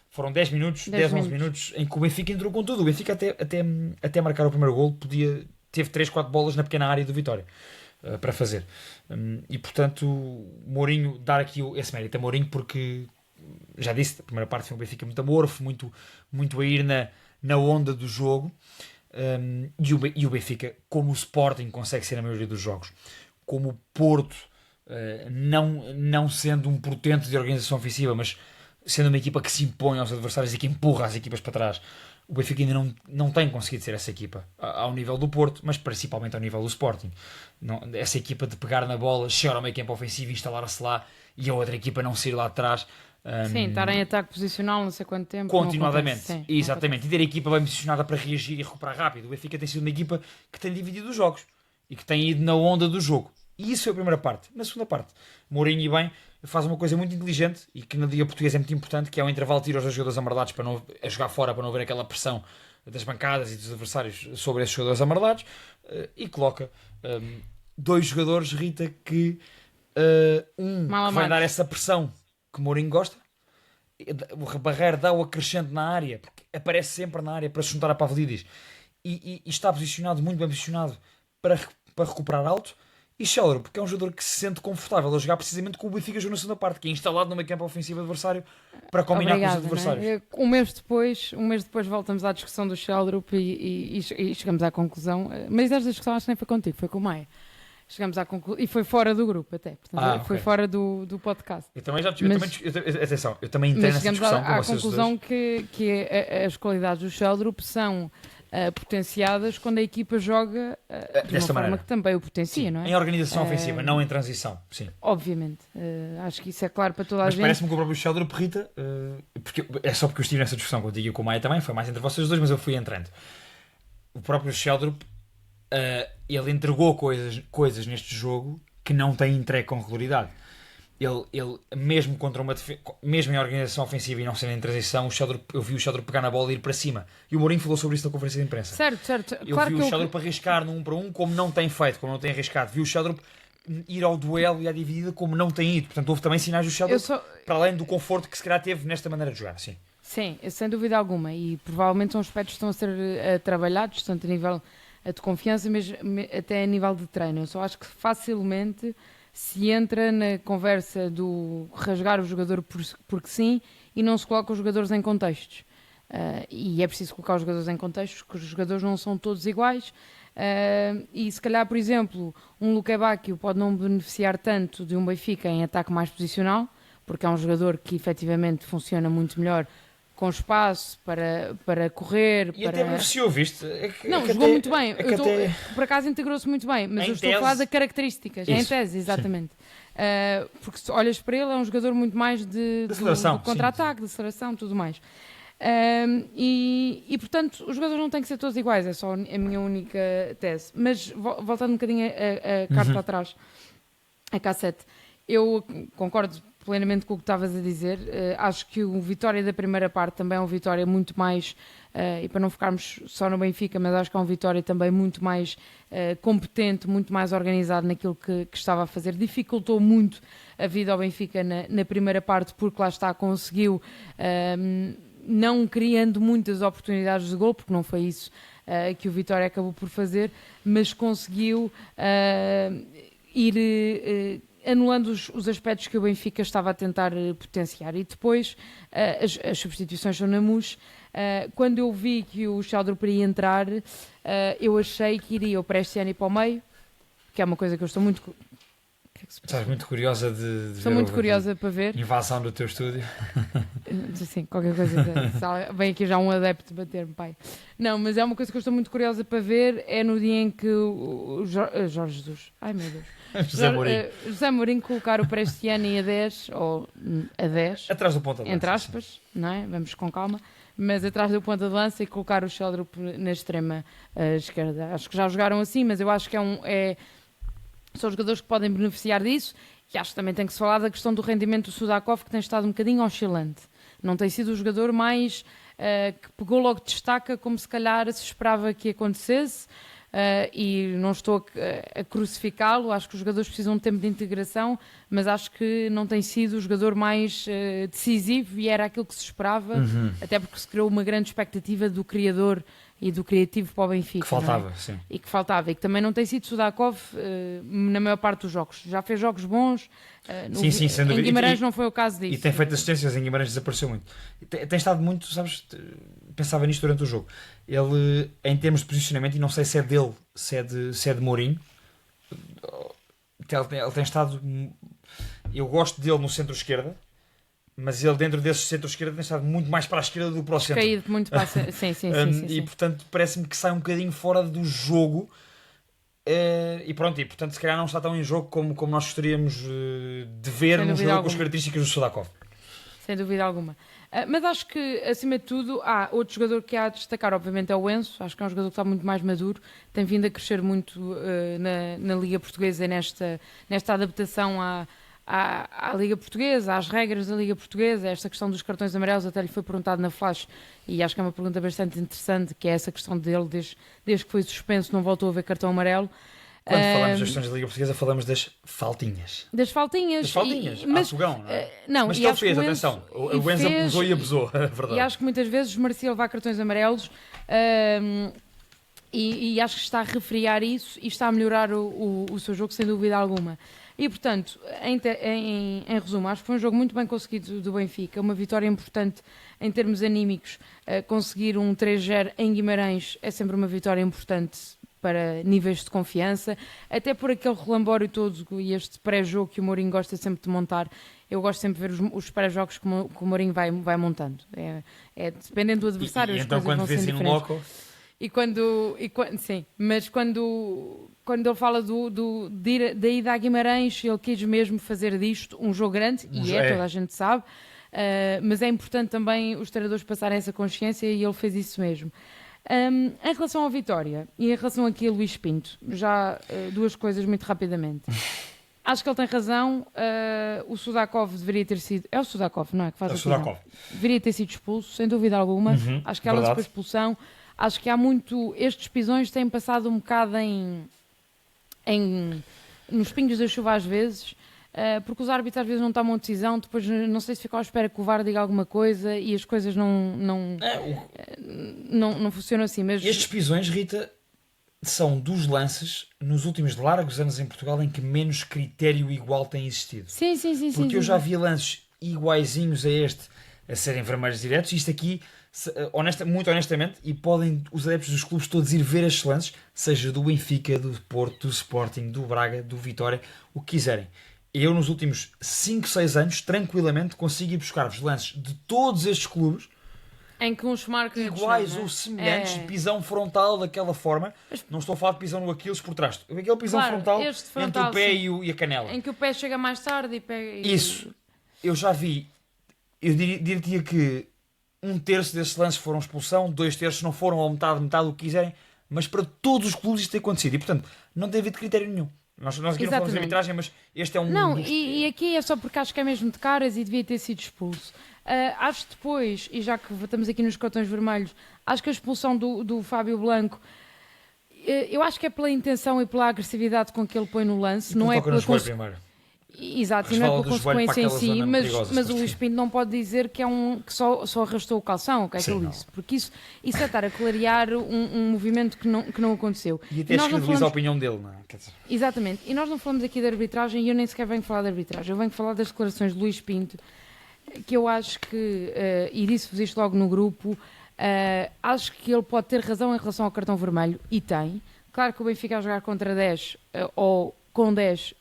Foram 10 minutos, 10, 11 minutos em que o Benfica entrou com tudo. O Benfica até marcar o primeiro golo teve 3, 4 bolas na pequena área do Vitória para fazer. E portanto, Mourinho, dar aqui esse mérito a Mourinho, porque já disse, a primeira parte foi um Benfica muito amorfo, muito a ir na onda do jogo. E o Benfica, como o Sporting consegue ser na maioria dos jogos, como o Porto, não sendo um portento de organização ofensiva, mas sendo uma equipa que se impõe aos adversários e que empurra as equipas para trás, o Benfica ainda não tem conseguido ser essa equipa ao nível do Porto, mas principalmente ao nível do Sporting. Essa equipa de pegar na bola, chegar ao meio campo ofensivo e instalar-se lá, e a outra equipa não sair lá atrás. Sim, estar em ataque posicional não sei quanto tempo. Continuadamente, sim, exatamente. E ter a equipa bem posicionada para reagir e recuperar rápido. O Benfica tem sido uma equipa que tem dividido os jogos e que tem ido na onda do jogo. E isso foi a primeira parte. Na segunda parte, Mourinho, e bem, faz uma coisa muito inteligente e que na Liga Portuguesa é muito importante, que é o intervalo de tiro aos jogadores amarelados a jogar fora, para não haver aquela pressão das bancadas e dos adversários sobre esses jogadores amarelados, e coloca 2 jogadores, Rita, que vai dar essa pressão que Mourinho gosta. O Barreiro dá o acrescente na área, porque aparece sempre na área para se juntar a Pavlidis, e está posicionado, muito bem posicionado, para recuperar alto. E Scheller, porque é um jogador que se sente confortável a jogar precisamente com o Benfica jogou na segunda parte, que é instalado no meio campo ofensivo adversário para combinar com os adversários. Né? Um mês depois voltamos à discussão do Scheller e chegamos à conclusão, mas esta discussão acho que nem foi contigo, foi com o Maia. Chegamos à conclusão, e foi fora do grupo até, portanto, foi fora do podcast. Eu também eu também entrei nessa discussão com vocês. Chegamos à conclusão que as qualidades do Scheller são potenciadas quando a equipa joga de uma forma maneira que também o potencia, não é? Em organização ofensiva, não em transição, sim. Obviamente, acho que isso é claro para toda a mas gente. Mas parece-me que o próprio Scheller, Rita, é só porque eu estive nessa discussão contigo e com o Maia também, foi mais entre vocês dois, mas eu fui entrando. O próprio Scheller, ele entregou coisas neste jogo que não tem entregue com regularidade. Ele mesmo contra mesmo em organização ofensiva e não sendo em transição, eu vi o Scheller pegar na bola e ir para cima. E o Mourinho falou sobre isso na conferência de imprensa. Certo. Eu vi o Scheller para arriscar no 1 para 1 como não tem feito, como não tem arriscado. Vi o Scheller ir ao duelo e à dividida como não tem ido. Portanto, houve também sinais do Scheller para além do conforto que se calhar teve nesta maneira de jogar. Sim, sem dúvida alguma. E provavelmente são aspectos que estão a ser trabalhados, tanto a nível de confiança, mas até a nível de treino. Eu só acho que facilmente se entra na conversa do rasgar o jogador porque sim e não se coloca os jogadores em contextos. E é preciso colocar os jogadores em contextos, porque os jogadores não são todos iguais. E se calhar, por exemplo, um Luque Bacchio pode não beneficiar tanto de um Benfica em ataque mais posicional, porque é um jogador que efetivamente funciona muito melhor com espaço para correr. E até beneficiou, viste? Jogou muito bem. Por acaso integrou-se muito bem, mas eu estou a falar de características. Em tese, exatamente. Porque se olhas para ele, é um jogador muito mais de contra-ataque, de aceleração, tudo mais. E portanto, os jogadores não têm que ser todos iguais, é só a minha única tese. Mas voltando um bocadinho a carta atrás, a cassete, eu concordo plenamente com o que estavas a dizer. Acho que o Vitória da primeira parte também é um Vitória muito mais, e para não ficarmos só no Benfica, mas acho que é um Vitória também muito mais competente, muito mais organizado naquilo que estava a fazer. Dificultou muito a vida ao Benfica na primeira parte, porque lá está, conseguiu, não criando muitas oportunidades de gol, porque não foi isso que o Vitória acabou por fazer, mas conseguiu ir anulando os aspectos que o Benfica estava a tentar potenciar. E depois as substituições são na MUS. Quando eu vi que o Sheldrup iria entrar, eu achei que iria o Prestiani ir para o meio, que é uma coisa que eu estou muito... Estás muito curiosa de Estou muito curiosa para ver. Invasão do teu estúdio. Sim, qualquer coisa. Vem aqui já um adepto bater-me, pai. Não, mas é uma coisa que eu estou muito curiosa para ver. É no dia em que o Jorge Jesus. Ai, meu Deus. José Mourinho colocar o Prestiani a 10, ou a 10. Atrás do ponta de lança. Entre aspas, não é? Vamos com calma. Mas atrás do ponta de lança e colocar o Sheldrup na extrema esquerda. Acho que já jogaram assim, mas eu acho que são jogadores que podem beneficiar disso. E acho que também tem que se falar da questão do rendimento do Sudakov, que tem estado um bocadinho oscilante. Não tem sido o jogador mais que pegou logo de destaca, como se calhar se esperava que acontecesse. E não estou a crucificá-lo, acho que os jogadores precisam de tempo de integração, mas acho que não tem sido o jogador mais decisivo e era aquilo que se esperava, até porque se criou uma grande expectativa do criador e do criativo para o Benfica. Que faltava, não é? sim. E que faltava, e que também não tem sido Sudakov na maior parte dos jogos. Já fez jogos bons, Sim, sem dúvida. Em Guimarães não foi o caso disso. E tem feito assistências, em Guimarães desapareceu muito. Tem estado muito, sabes, pensava nisto durante o jogo. Ele, em termos de posicionamento, e não sei se é dele, se é de Mourinho, ele tem estado... Eu gosto dele no centro-esquerda, mas ele dentro desse centro-esquerda tem estado muito mais para a esquerda do que para o centro. Caído muito para a... sim. E portanto parece-me que sai um bocadinho fora do jogo. E portanto se calhar não está tão em jogo como nós gostaríamos de ver num jogo com as características do Sudakov. Sem dúvida alguma. Mas acho que, acima de tudo, há outro jogador que há a destacar, obviamente, é o Enzo. Acho que é um jogador que está muito mais maduro, tem vindo a crescer muito na Liga Portuguesa, nesta adaptação à Liga Portuguesa, às regras da Liga Portuguesa. Esta questão dos cartões amarelos até lhe foi perguntado na Flash, e acho que é uma pergunta bastante interessante, que é essa questão dele, desde que foi suspenso, não voltou a ver cartão amarelo. Quando falamos das questões da Liga Portuguesa, falamos das faltinhas. Das faltinhas. Mas Fogão, não é? Não, mas que ele fez, atenção. O Enzo abusou e abusou, é verdade. E acho que muitas vezes merecia levar cartões amarelos, e acho que está a refriar isso e está a melhorar o seu jogo, sem dúvida alguma. E, portanto, em resumo, acho que foi um jogo muito bem conseguido do Benfica, uma vitória importante em termos anímicos. Conseguir um 3-0 em Guimarães é sempre uma vitória importante para níveis de confiança, até por aquele relambório todo e este pré-jogo que o Mourinho gosta sempre de montar. Eu gosto sempre de ver os pré-jogos que o Mourinho vai montando. Dependendo do adversário, as então coisas vão quando ser vês diferentes. loco... Sim, mas quando ele fala da ida a Guimarães, ele quis mesmo fazer disto um jogo grande, toda a gente sabe, mas é importante também os treinadores passarem essa consciência, e ele fez isso mesmo. Em relação à Vitória e em relação aqui a Luís Pinto, já duas coisas muito rapidamente. Acho que ele tem razão. O Sudakov deveria ter sido... É o Sudakov, não é? Que faz a decisão. Deveria ter sido expulso, sem dúvida alguma. Acho que ela depois expulsão. Acho que há muito... Estes pisões têm passado um bocado nos pingos da chuva às vezes, porque os árbitros às vezes não tomam decisão, depois não sei se ficam à espera que o VAR diga alguma coisa e as coisas não funcionam assim. Mas... Estes pisões, Rita, são dos lances nos últimos largos anos em Portugal em que menos critério igual tem existido. Sim. Porque eu já vi lances iguaizinhos a este a serem vermelhos diretos, e isto aqui, muito honestamente, e podem os adeptos dos clubes todos ir ver estes lances, seja do Benfica, do Porto, do Sporting, do Braga, do Vitória, o que quiserem. Eu, nos últimos 5, 6 anos, tranquilamente consigo ir buscar-vos lances de todos estes clubes em que uns marcam iguais ou semelhantes, de pisão frontal daquela forma. Não estou a falar de pisão no Aquiles por trás. Aquele pisão frontal entre o pé e a canela. Em que o pé chega mais tarde e pega... Isso. Eu já vi. Eu diria que 1/3 desses lances foram expulsão, 2/3 não foram, ou metade, o que quiserem. Mas para todos os clubes isto tem acontecido. E, portanto, não tem havido critério nenhum. Nós aqui não falamos de arbitragem, mas este é um... Não, e aqui é só porque acho que é mesmo de caras e devia ter sido expulso. Acho depois, e já que estamos aqui nos cartões vermelhos, acho que a expulsão do Fábio Blanco, eu acho que é pela intenção e pela agressividade com que ele põe no lance, não é pela consequência. Exato, e não é pela consequência em si, mas o Luís Pinto não pode dizer que que só arrastou o calção, o que é que ele disse, porque isso é estar a clarear um movimento que não aconteceu. E até escredibiliza a opinião dele, não é? Exatamente, e nós não falamos aqui de arbitragem, e eu nem sequer venho falar de arbitragem, eu venho falar das declarações de Luís Pinto, que eu acho que, e disse-vos isto logo no grupo, acho que ele pode ter razão em relação ao cartão vermelho, e tem. Claro que o Benfica a jogar contra 10 ou com 10,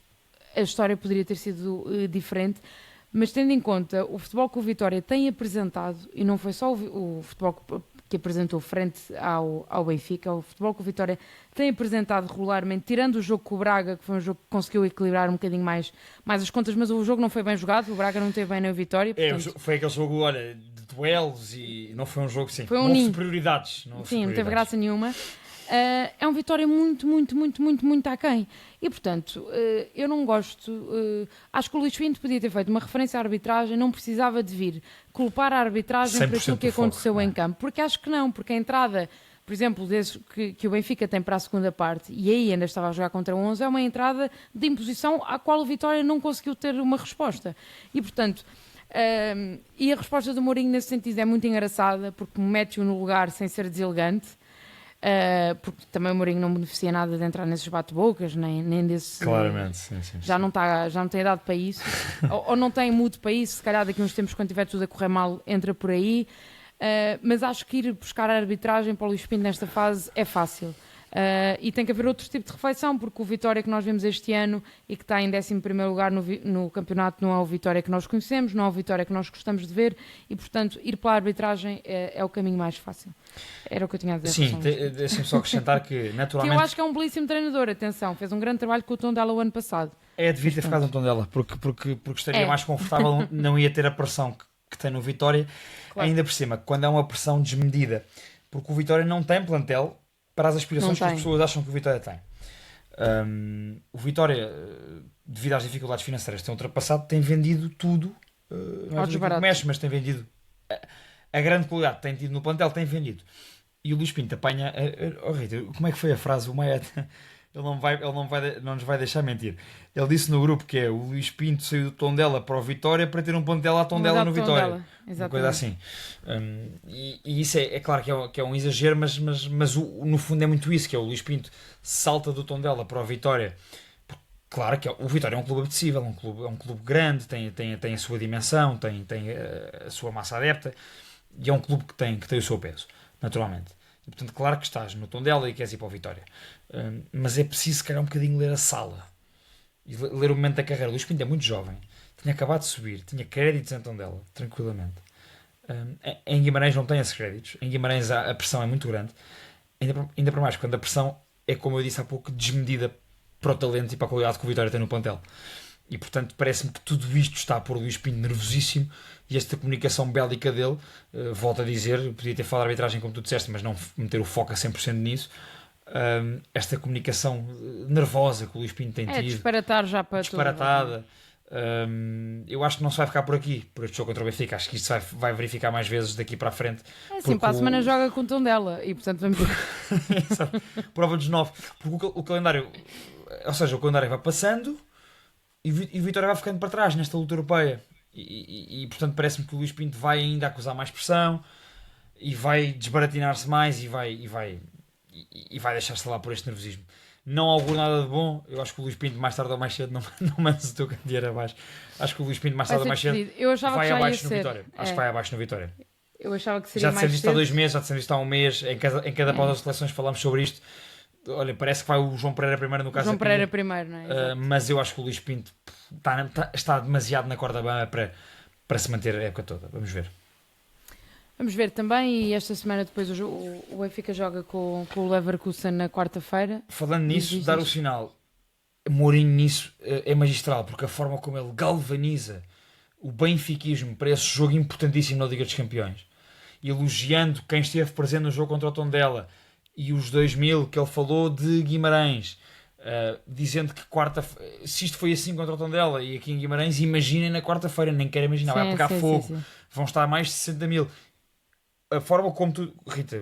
a história poderia ter sido diferente, Mas tendo em conta o futebol que o Vitória tem apresentado, e não foi só o futebol que apresentou frente ao Benfica, o futebol que o Vitória tem apresentado regularmente, tirando o jogo com o Braga, que foi um jogo que conseguiu equilibrar um bocadinho mais as contas, mas o jogo não foi bem jogado, o Braga não teve bem na Vitória. Portanto, Foi aquele jogo, olha, de duelos e não foi um jogo assim. Foi um não houve ninho. superioridades. Sim, não teve graça nenhuma. É um Vitória muito, muito, muito, muito, muito aquém. E, portanto, eu não gosto... acho que o Luís Pinto podia ter feito uma referência à arbitragem, não precisava de vir culpar a arbitragem por aquilo que aconteceu em campo. Porque acho que não, porque a entrada, por exemplo, desde que o Benfica tem para a segunda parte, e aí ainda estava a jogar contra o 11, é uma entrada de imposição à qual o Vitória não conseguiu ter uma resposta. E, portanto... e a resposta do Mourinho nesse sentido é muito engraçada, porque mete-o no lugar sem ser deselegante. Porque também o Mourinho não beneficia nada de entrar nesses bate-bocas, nem desse... Claramente, sim. Já não tem idade para isso, ou não tem mood para isso, se calhar daqui a uns tempos, quando tiver tudo a correr mal, entra por aí. Mas acho que ir buscar a arbitragem para o Luís Pinto nesta fase é fácil. E tem que haver outro tipo de reflexão, porque o Vitória que nós vemos este ano e que está em 11º lugar no campeonato não é o Vitória que nós conhecemos, não é o Vitória que nós gostamos de ver, e portanto ir para a arbitragem é o caminho mais fácil. Era o que eu tinha a dizer. Sim, deixem-me só acrescentar que naturalmente... Que eu acho que é um belíssimo treinador, atenção, fez um grande trabalho com o Tondela o ano passado. Devia ter ficado no Tondela, porque estaria mais confortável, não ia ter a pressão que tem no Vitória, claro. Ainda por cima, quando é uma pressão desmedida, porque o Vitória não tem plantel para as aspirações que as pessoas acham que o Vitória tem. O Vitória, devido às dificuldades financeiras que tem ultrapassado, tem vendido tudo, não é tudo que mexe, mas tem vendido a grande qualidade que tem tido no plantel, tem vendido. E o Luís Pinto apanha... Rita, como é que foi a frase? O Maia... Ele não nos vai deixar mentir. Ele disse no grupo que o Luís Pinto saiu do Tondela para o Vitória para ter um plantel à Tondela no Vitória. Uma coisa assim. E isso é claro que é um exagero, mas no fundo é muito isso, que é o Luís Pinto salta do Tondela para o Vitória. Claro que o Vitória é um clube apetecível, é um clube grande, tem a sua dimensão, tem a sua massa adepta, e é um clube que tem o seu peso, naturalmente. E, portanto, claro que estás no Tondela e queres ir para o Vitória. Mas é preciso, se calhar, um bocadinho ler a sala. E ler o momento da carreira. O Luís Pinto é muito jovem. Tinha acabado de subir. Tinha créditos em Tondela, tranquilamente. Em Guimarães não tem esses créditos. Em Guimarães a pressão é muito grande. Ainda para mais, quando a pressão é, como eu disse há pouco, desmedida para o talento e para a qualidade que o Vitória tem no plantel. E, portanto, parece-me que tudo isto está a pôr o Luís Pinto nervosíssimo, e esta comunicação bélica dele, volto a dizer, podia ter falado de arbitragem como tu disseste, mas não meter o foco a 100% nisso, esta comunicação nervosa que o Luís Pinto tem tido. Disparatar já para disparatada. Eu acho que não se vai ficar por aqui, por este jogo contra o Benfica. Acho que isto vai verificar mais vezes daqui para a frente. Sim, para a semana joga com o Tondela, e portanto vamos... Prova dos 9. Porque o calendário, ou seja, o calendário vai passando, e o Vitória vai ficando para trás nesta luta europeia. E portanto parece-me que o Luís Pinto vai ainda acusar mais pressão e vai desbaratinar-se mais e vai deixar-se lá por este nervosismo. Não auguro nada de bom. Eu acho que o Luís Pinto mais tarde ou mais cedo não manda o teu candeeiro abaixo. Acho que o Luís Pinto mais tarde ou mais cedo vai abaixo no Vitória. Acho que vai abaixo no Vitória. Eu achava que seria já mais cedo. Já dissemos isto há 2 meses, já dissemos isto há 1 mês. Em cada pausa de seleções falamos sobre isto. Olha, parece que vai o João Pereira primeiro no caso. João Pereira primeiro, não é? Mas eu acho que o Luís Pinto está demasiado na corda bamba para se manter a época toda. Vamos ver. Vamos ver também, e esta semana depois o Benfica joga com o Leverkusen na quarta-feira. Falando nisso, dar o sinal. Mourinho nisso é magistral, porque a forma como ele galvaniza o benfiquismo para esse jogo importantíssimo na Liga dos Campeões, elogiando quem esteve presente no jogo contra o Tondela e os 2000 que ele falou de Guimarães, dizendo que se isto foi assim contra o Tondela e aqui em Guimarães, imaginem na quarta-feira, nem quero imaginar, vai pegar fogo, sim. Vão estar mais de 60 mil. A forma como tu, Rita,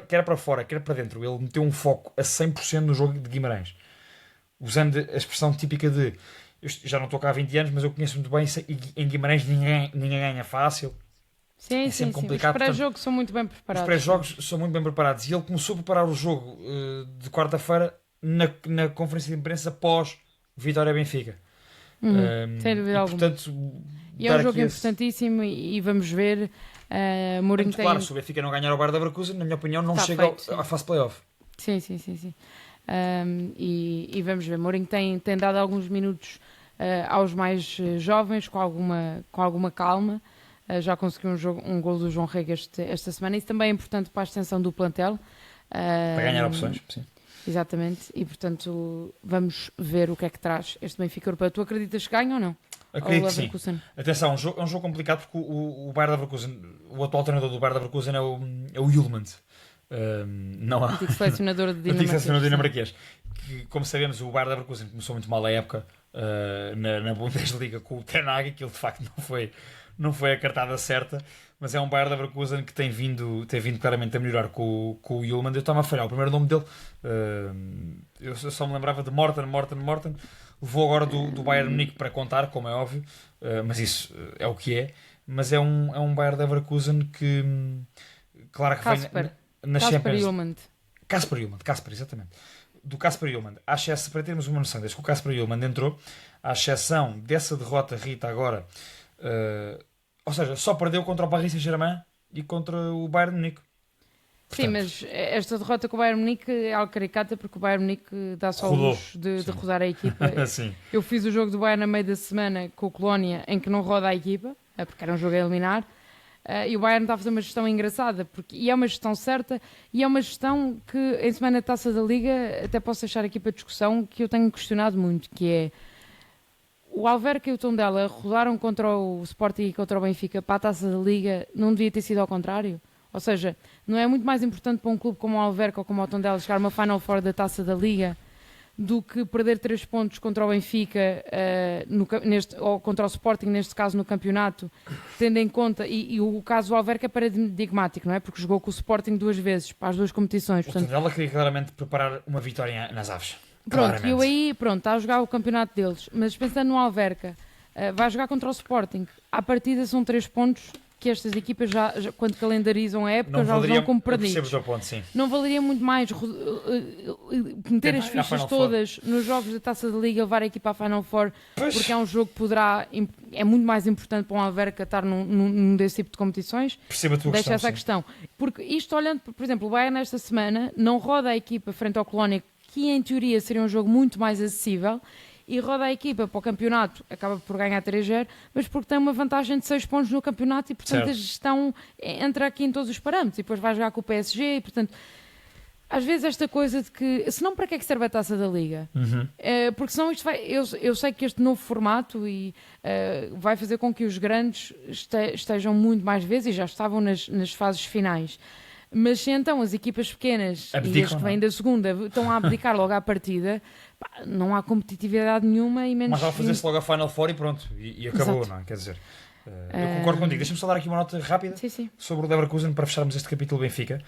quer para fora, quer para dentro, ele meteu um foco a 100% no jogo de Guimarães, usando a expressão típica de, eu já não estou cá há 20 anos, mas eu conheço muito bem, em Guimarães ninguém ganha fácil. Sim, sim. Os pré-jogos são muito bem preparados. Os pré-jogos são muito bem preparados, e ele começou a preparar o jogo de quarta-feira na conferência de imprensa pós Vitória Benfica. Sem dúvida alguma. Portanto, e é um jogo importantíssimo, e vamos ver. Mourinho tem... Claro, se o Benfica não ganhar o Bar da Leverkusen, na minha opinião, não chega à fase playoff. Sim. E vamos ver. Mourinho tem dado alguns minutos aos mais jovens, com alguma calma. Já conseguiu um gol do João Rega esta semana. Isso também é importante para a extensão do plantel. Para ganhar opções, sim. Exatamente, e portanto vamos ver o que é que traz este Benfica europeu. Tu acreditas que ganha ou não? Acredito que sim. Atenção, é um jogo complicado porque o Bayer Leverkusen, o atual treinador do Bayer Leverkusen é o Hjulmand. Não há... Antigo selecionador de dinamarquês. Que, como sabemos, o Bayer Leverkusen começou muito mal a época na Bundesliga com o Ten Hag, aquilo de facto não foi a cartada certa, mas é um Bayer Leverkusen que tem vindo claramente a melhorar com o Hjulmand. Eu estava a falhar o primeiro nome dele, eu só me lembrava de Morten. Levou agora do Bayern Munique para contar, como é óbvio, mas isso é o que é. Mas é um Bayer Leverkusen que, claro que vem na Champions. Kasper, exatamente. Do Kasper Hjulmand, para termos uma noção, desde que o Kasper Hjulmand entrou, à exceção dessa derrota Rita agora, ou seja, só perdeu contra o Paris Saint-Germain e contra o Bayern Munique. Sim, mas esta derrota com o Bayern Munique é algo caricata, porque o Bayern Munique dá só o luxo de rodar a equipa. Sim. Eu fiz o jogo do Bayern na meio da semana com o Colónia, em que não roda a equipa, porque era um jogo a eliminar, e o Bayern está a fazer uma gestão engraçada, e é uma gestão certa, e é uma gestão que em semana de Taça da Liga, até posso deixar aqui para discussão, que eu tenho questionado muito, que é o Alverca e o Tondela rodaram contra o Sporting e contra o Benfica para a Taça da Liga, não devia ter sido ao contrário? Ou seja, não é muito mais importante para um clube como o Alverca ou como o Tondela chegar a uma Final Four da Taça da Liga do que perder 3 pontos contra o Benfica ou contra o Sporting, neste caso no campeonato, tendo em conta, e o caso do Alverca é paradigmático, não é? Porque jogou com o Sporting 2 vezes para as 2 competições. Portanto, o Tondela queria claramente preparar uma vitória nas Aves. Pronto, e eu aí, está a jogar o campeonato deles, mas pensando no Alverca, vai jogar contra o Sporting, à partida são 3 pontos que estas equipas já quando calendarizam a época, já os dão como perdidos. Não valeria muito mais meter as fichas todas nos jogos da Taça da Liga, levar a equipa à Final Four, porque é um jogo que é muito mais importante para um Alverca estar num desse tipo de competições. Perceba a tua Deixa essa questão. Porque isto olhando, por exemplo, o Bayern nesta semana não roda a equipa frente ao Colónia, que em teoria seria um jogo muito mais acessível, e roda a equipa para o campeonato, acaba por ganhar 3-0, mas porque tem uma vantagem de 6 pontos no campeonato e, portanto, a gestão entra aqui em todos os parâmetros. E depois vai jogar com o PSG e, portanto, às vezes esta coisa de que, senão para que é que serve a Taça da Liga? Porque senão isto vai... Eu sei que este novo formato vai fazer com que os grandes estejam muito mais vezes, e já estavam nas fases finais. Mas se então as equipas pequenas e as que vêm da segunda estão a abdicar logo à partida, não há competitividade nenhuma e menos... Mas vale fazer-se logo a Final Four e pronto, e acabou. Exato. Não é? Quer dizer, eu concordo contigo. Deixa-me só dar aqui uma nota rápida sobre o Leverkusen para fecharmos este capítulo Benfica,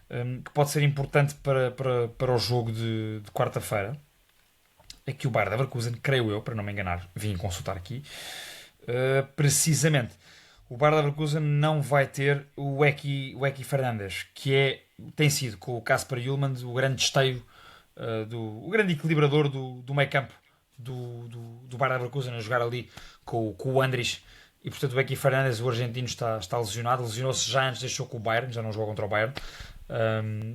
que pode ser importante para o jogo de quarta-feira. É que o Bayer Leverkusen, creio eu, para não me enganar, vim consultar aqui, precisamente... O Bayer Leverkusen não vai ter o Eki Fernandes, que tem sido, com o Kasper Hjulmand, o grande esteio, o grande equilibrador do meio campo do Bayer Leverkusen, a jogar ali com o Andrich. E portanto o Eki Fernandes, o argentino, está lesionado. Lesionou-se já antes, deixou com o Bayern, já não jogou contra o Bayern.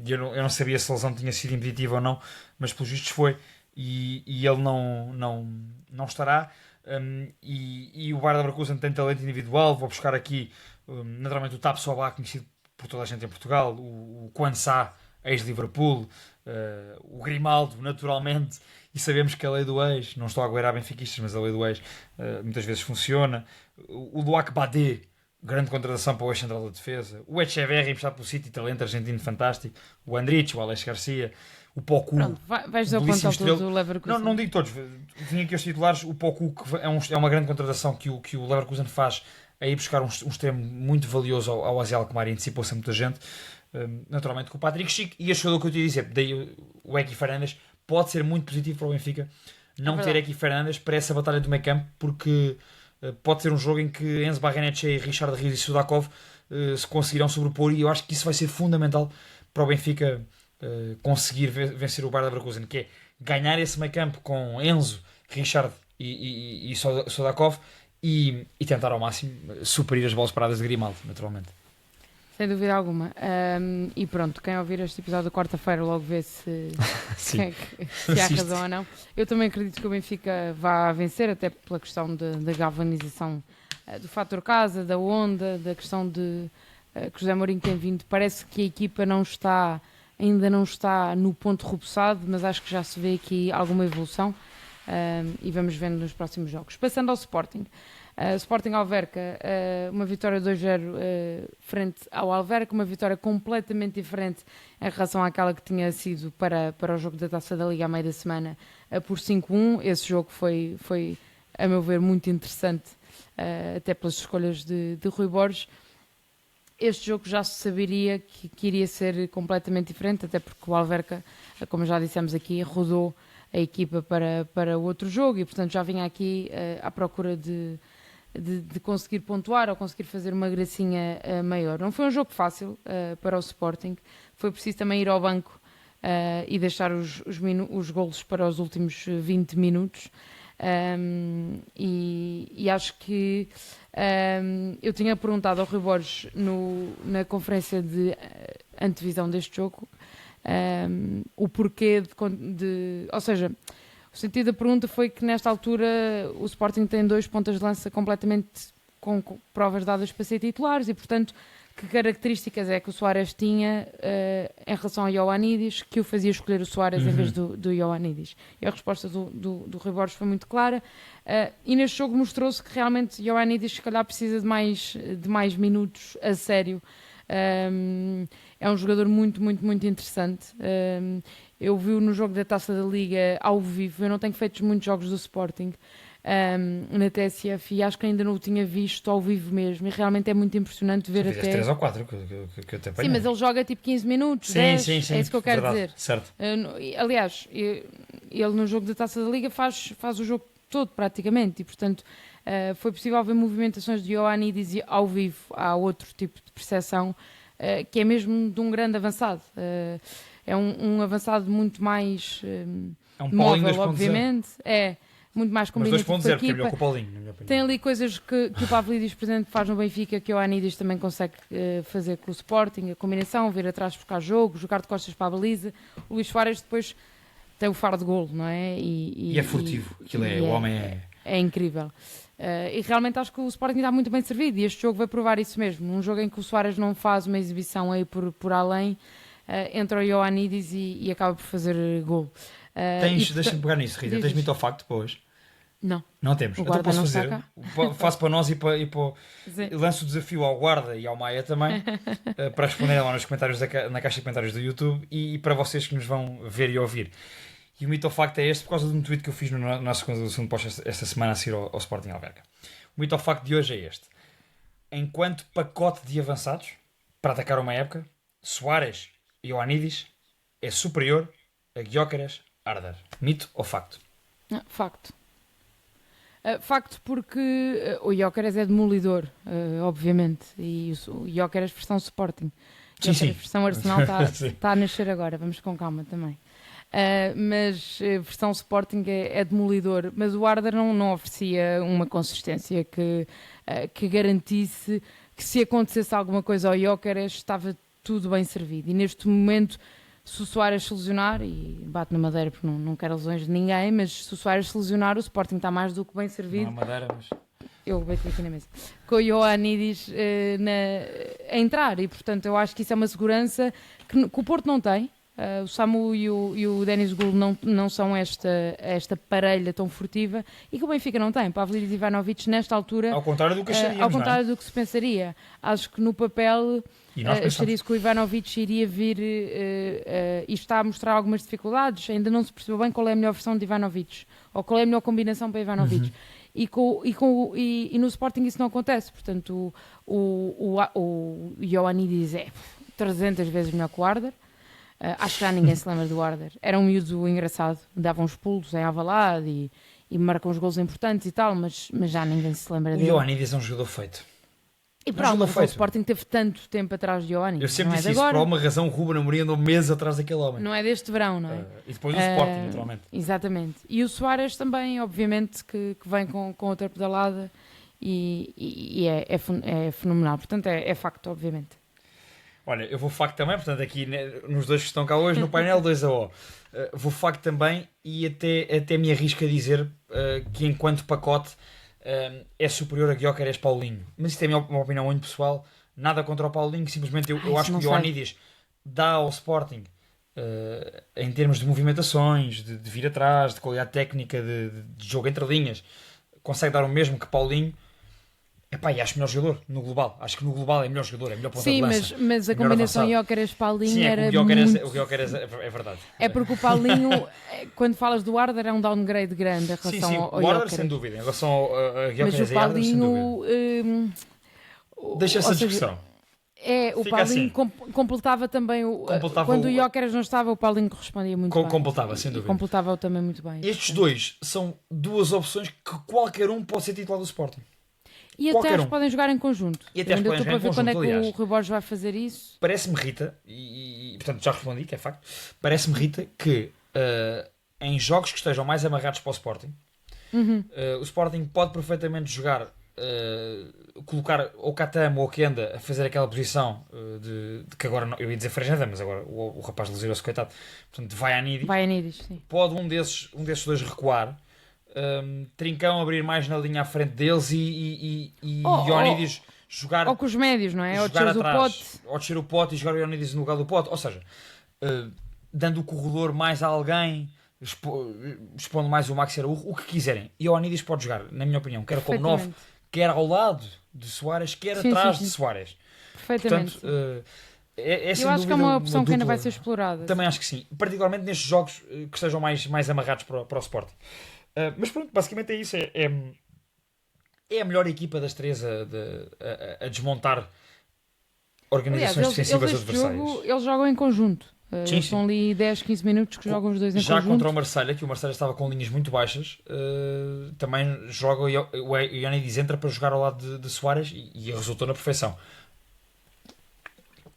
Eu não sabia se a lesão tinha sido impeditiva ou não, mas pelos vistos foi. E ele não estará. E o Bayer Leverkusen tem talento individual. Vou buscar aqui naturalmente o Tapsoba, conhecido por toda a gente em Portugal, o Quansá, ex-Liverpool, o Grimaldo, naturalmente, e sabemos que a lei do ex, não estou a agueirar benfiquistas, mas a lei do ex muitas vezes funciona. O Luak Badé, grande contratação para o ex-central da defesa. O Echeverri, emprestado pelo City, talento argentino fantástico. O Andrich, o Alex Garcia, o Poku. Pronto, vais dizer o plantel todo do Leverkusen. Não digo todos. Vim aqui aos titulares. O Poku, que é uma grande contratação que o Leverkusen faz, a ir buscar um extremo muito valioso ao Azel Alkmaar, e antecipou-se a muita gente. Naturalmente com o Patrick Schick. E este jogador que eu te ia dizer, daí o Eki Fernandes, pode ser muito positivo para o Benfica não ter Eki Fernandes para essa batalha do meio campo, porque pode ser um jogo em que Enzo Barrenetxea, Richard Rios e Sudakov se conseguirão sobrepor, e eu acho que isso vai ser fundamental para o Benfica conseguir vencer o Bayer Leverkusen, que é ganhar esse meio campo com Enzo, Richard e Sudakov, e tentar ao máximo suprir as bolas paradas de Grimaldo, naturalmente. Sem dúvida alguma. E pronto, quem ouvir este episódio da quarta-feira logo vê se, se há razão ou não. Eu também acredito que o Benfica vá vencer, até pela questão da galvanização do fator casa, da onda, da questão de que José Mourinho tem vindo. Parece que a equipa ainda não está no ponto repousado, mas acho que já se vê aqui alguma evolução e vamos vendo nos próximos jogos. Passando ao Sporting. Sporting Alverca, uma vitória 2-0 frente ao Alverca, uma vitória completamente diferente em relação àquela que tinha sido para o jogo da Taça da Liga à meio da semana por 5-1. Esse jogo foi, a meu ver, muito interessante, até pelas escolhas de Rui Borges. Este jogo já se saberia que iria ser completamente diferente, até porque o Alverca, como já dissemos aqui, rodou a equipa para o outro jogo e, portanto, já vinha aqui à procura de conseguir pontuar ou conseguir fazer uma gracinha maior. Não foi um jogo fácil para o Sporting, foi preciso também ir ao banco e deixar os golos para os últimos 20 minutos. E acho que eu tinha perguntado ao Rui Borges na conferência de antevisão deste jogo o porquê ou seja, o sentido da pergunta foi que nesta altura o Sporting tem 2 pontas de lança completamente com provas dadas para ser titulares e, portanto, que características é que o Soares tinha em relação ao Ioannidis que o fazia escolher o Soares em vez do Ioannidis. E a resposta do Rui Borges foi muito clara e neste jogo mostrou-se que realmente Ioannidis se calhar precisa de mais minutos a sério. É um jogador muito, muito, muito interessante. Eu vi-o no jogo da Taça da Liga ao vivo. Eu não tenho feito muitos jogos do Sporting na TSF e acho que ainda não o tinha visto ao vivo mesmo. E realmente é muito impressionante ver até... 3 ou 4 que eu te apanhei. Sim, mas ele joga tipo 15 minutos, sim, 10, sim, é isso que eu quero dizer. Certo. Aliás, ele no jogo da Taça da Liga faz o jogo todo praticamente e, portanto, foi possível ver movimentações de Ioannidis ao vivo. Há outro tipo de percepção que é mesmo de um grande avançado. É um avançado muito mais móvel, obviamente. É muito mais combinativo com a equipa. Porque é melhor que o Paulinho, na minha opinião. Tem ali coisas que o Pavlidis, por exemplo, faz no Benfica, que o Ioannidis também consegue fazer com o Sporting, a combinação, vir atrás buscar jogo, jogar de costas para a baliza. O Luís Soares depois tem o faro de golo, não é? E é furtivo. O homem é... É incrível. E realmente acho que o Sporting está muito bem servido e este jogo vai provar isso mesmo. Num jogo em que o Soares não faz uma exibição aí por além, entra o Ioannidis e acaba por fazer gol. Deixa-me pegar nisso, Rita. Tens mito ao facto para hoje? Não. Não temos. Então posso fazer. Faço para nós e para lanço o desafio ao Guarda e ao Maia também para responderem lá nos comentários na caixa de comentários do YouTube e para vocês que nos vão ver e ouvir. E o mito ao facto é este por causa de um tweet que eu fiz no nosso segundo post esta semana a seguir ao Sporting Alverca. O mito ao facto de hoje é este. Enquanto pacote de avançados para atacar uma época, Soares e Ioannidis é superior a Gyökeres Arder. Mito ou facto? Facto. Facto porque o Gyökeres é demolidor, obviamente, e o Gyökeres versão Sporting. Sim. A versão Arsenal está a nascer agora, vamos com calma também. Mas a versão Sporting é demolidor, mas o Arder não oferecia uma consistência que garantisse que se acontecesse alguma coisa ao Gyökeres estava tudo bem servido. E neste momento, se o Soares se lesionar, e bate na madeira porque não quero lesões de ninguém, mas se o Soares se lesionar, o Sporting está mais do que bem servido. Não é madeira, mas... Eu bati aqui na mesa. Com o Ioannidis a entrar, e portanto eu acho que isso é uma segurança que o Porto não tem. O Samu e o Denis Gul não são esta parelha tão furtiva e que o Benfica não tem. Pavlidis e Ivanovic nesta altura, ao contrário do que acharíamos, ao contrário do que se pensaria. Acho que no papel acharia-se que o Ivanovic iria vir e está a mostrar algumas dificuldades. Ainda não se percebeu bem qual é a melhor versão de Ivanovic ou qual é a melhor combinação para Ivanovic. E no Sporting isso não acontece. Portanto, o Ioannidis é 300 vezes melhor que o Arder. Acho que já ninguém se lembra do Arder. Era um miúdo engraçado, dava uns pulos em Alvalade e marca uns gols importantes e tal, mas já ninguém se lembra dele. O Ioannidis é um jogador feito. E por alguma razão o Sporting teve tanto tempo atrás de Ioannidis. Eu sempre disse isso, por alguma razão o Ruben Amorim andou meses atrás daquele homem. Não é deste verão, não é? E depois do Sporting, naturalmente. Exatamente. E o Soares também, obviamente, que vem com outra pedalada e é fenomenal. Portanto, é facto, obviamente. Olha, eu vou facto também, portanto, aqui nos dois que estão cá hoje, no painel 2-0. Vou facto também e até me arrisco a dizer que enquanto pacote é superior a Gyökeres Paulinho. Mas isto é uma opinião muito pessoal, nada contra o Paulinho, simplesmente eu acho que o Ioannidis dá ao Sporting, em termos de movimentações, de vir atrás, de qualidade técnica, de jogo entre linhas, consegue dar o mesmo que Paulinho. Epá, e acho melhor jogador no global. Acho que no global é melhor jogador, é melhor ponta de lança. Sim, mas a combinação Gyökeres-Paulinho Sim, era o Gyökeres muito... é verdade. É porque o Paulinho, quando falas do Arder, é um downgrade grande em relação ao o Arder Gyökeres. sem dúvida. Em relação ao Gyökeres Mas o e Arder, sem dúvida. Paulinho... Deixa-se a discussão. O Fica Paulinho assim. completava também quando o Gyökeres não estava, o Paulinho correspondia muito bem. Completava, sem dúvida. Completava-o também muito bem. Estes dois são duas opções que qualquer um pode ser titular do Sporting. E até eles podem jogar em conjunto. E até ainda estou para ver quando é que aliás. o Rui Borges vai fazer isso. Parece-me, Rita, e portanto já respondi, que é facto, parece-me, Rita, que em jogos que estejam mais amarrados para o Sporting, o Sporting pode perfeitamente jogar, colocar ou Katamo ou Kenda a fazer aquela posição de que agora, eu ia dizer Frejada, mas agora o rapaz lesionou-se, coitado, portanto vai a Nidis, sim. Pode um desses dois recuar, Trincão abrir mais na linha à frente deles e Ioannidis jogar... Ou com os médios, não é? Ou jogar descer o pote. Ou descer o pote e jogar o Ioannidis no lugar do pote. Ou seja, dando o corredor mais a alguém, expondo mais o Maxi Araújo, o que quiserem. E Ioannidis pode jogar, na minha opinião, quer como 9, quer ao lado de Soares, quer atrás de Soares. Perfeitamente. Portanto, eu acho que é uma opção que ainda vai ser explorada. Também acho que sim. Particularmente nestes jogos que estejam mais amarrados para o Sporting. Mas pronto, basicamente é isso. É a melhor equipa das três a desmontar organizações defensivas adversárias. Eles jogam em conjunto. Sim. São ali 10, 15 minutos que jogam os dois em conjunto. Já contra o Marselha, que o Marselha estava com linhas muito baixas, também joga o Ioannidis entra para jogar ao lado de Soares e resultou na perfeição.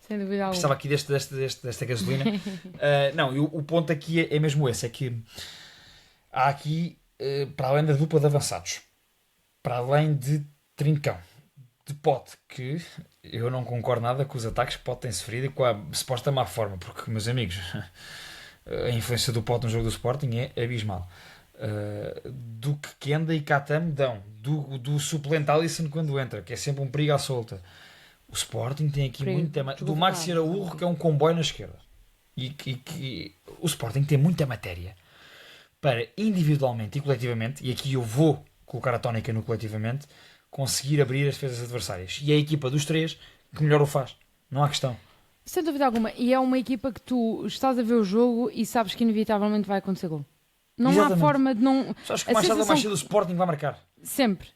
Sem dúvida alguma. Precisava aqui desta gasolina. Não, o ponto aqui é mesmo esse, é que há aqui, para além da dupla de avançados, para além de Trincão, de Pote, que eu não concordo nada com os ataques que Pote tem sofrido e com a suposta má forma, porque, meus amigos, a influência do Pote no jogo do Sporting é abismal. Do que Kenda e Katamo dão, do suplente Alisson quando entra, que é sempre um perigo à solta. O Sporting tem aqui muito tema, do Maxi Araújo, que é um comboio na esquerda, e que o Sporting tem muita matéria para individualmente e coletivamente, e aqui eu vou colocar a tónica no coletivamente, conseguir abrir as defesas adversárias. E é a equipa dos três que melhor o faz. Não há questão. Sem dúvida alguma. E é uma equipa que tu estás a ver o jogo e sabes que inevitavelmente vai acontecer gol. Não Exatamente. Há forma de não... Sabes que mais tarde ou mais cedo o Sporting vai marcar. Sempre.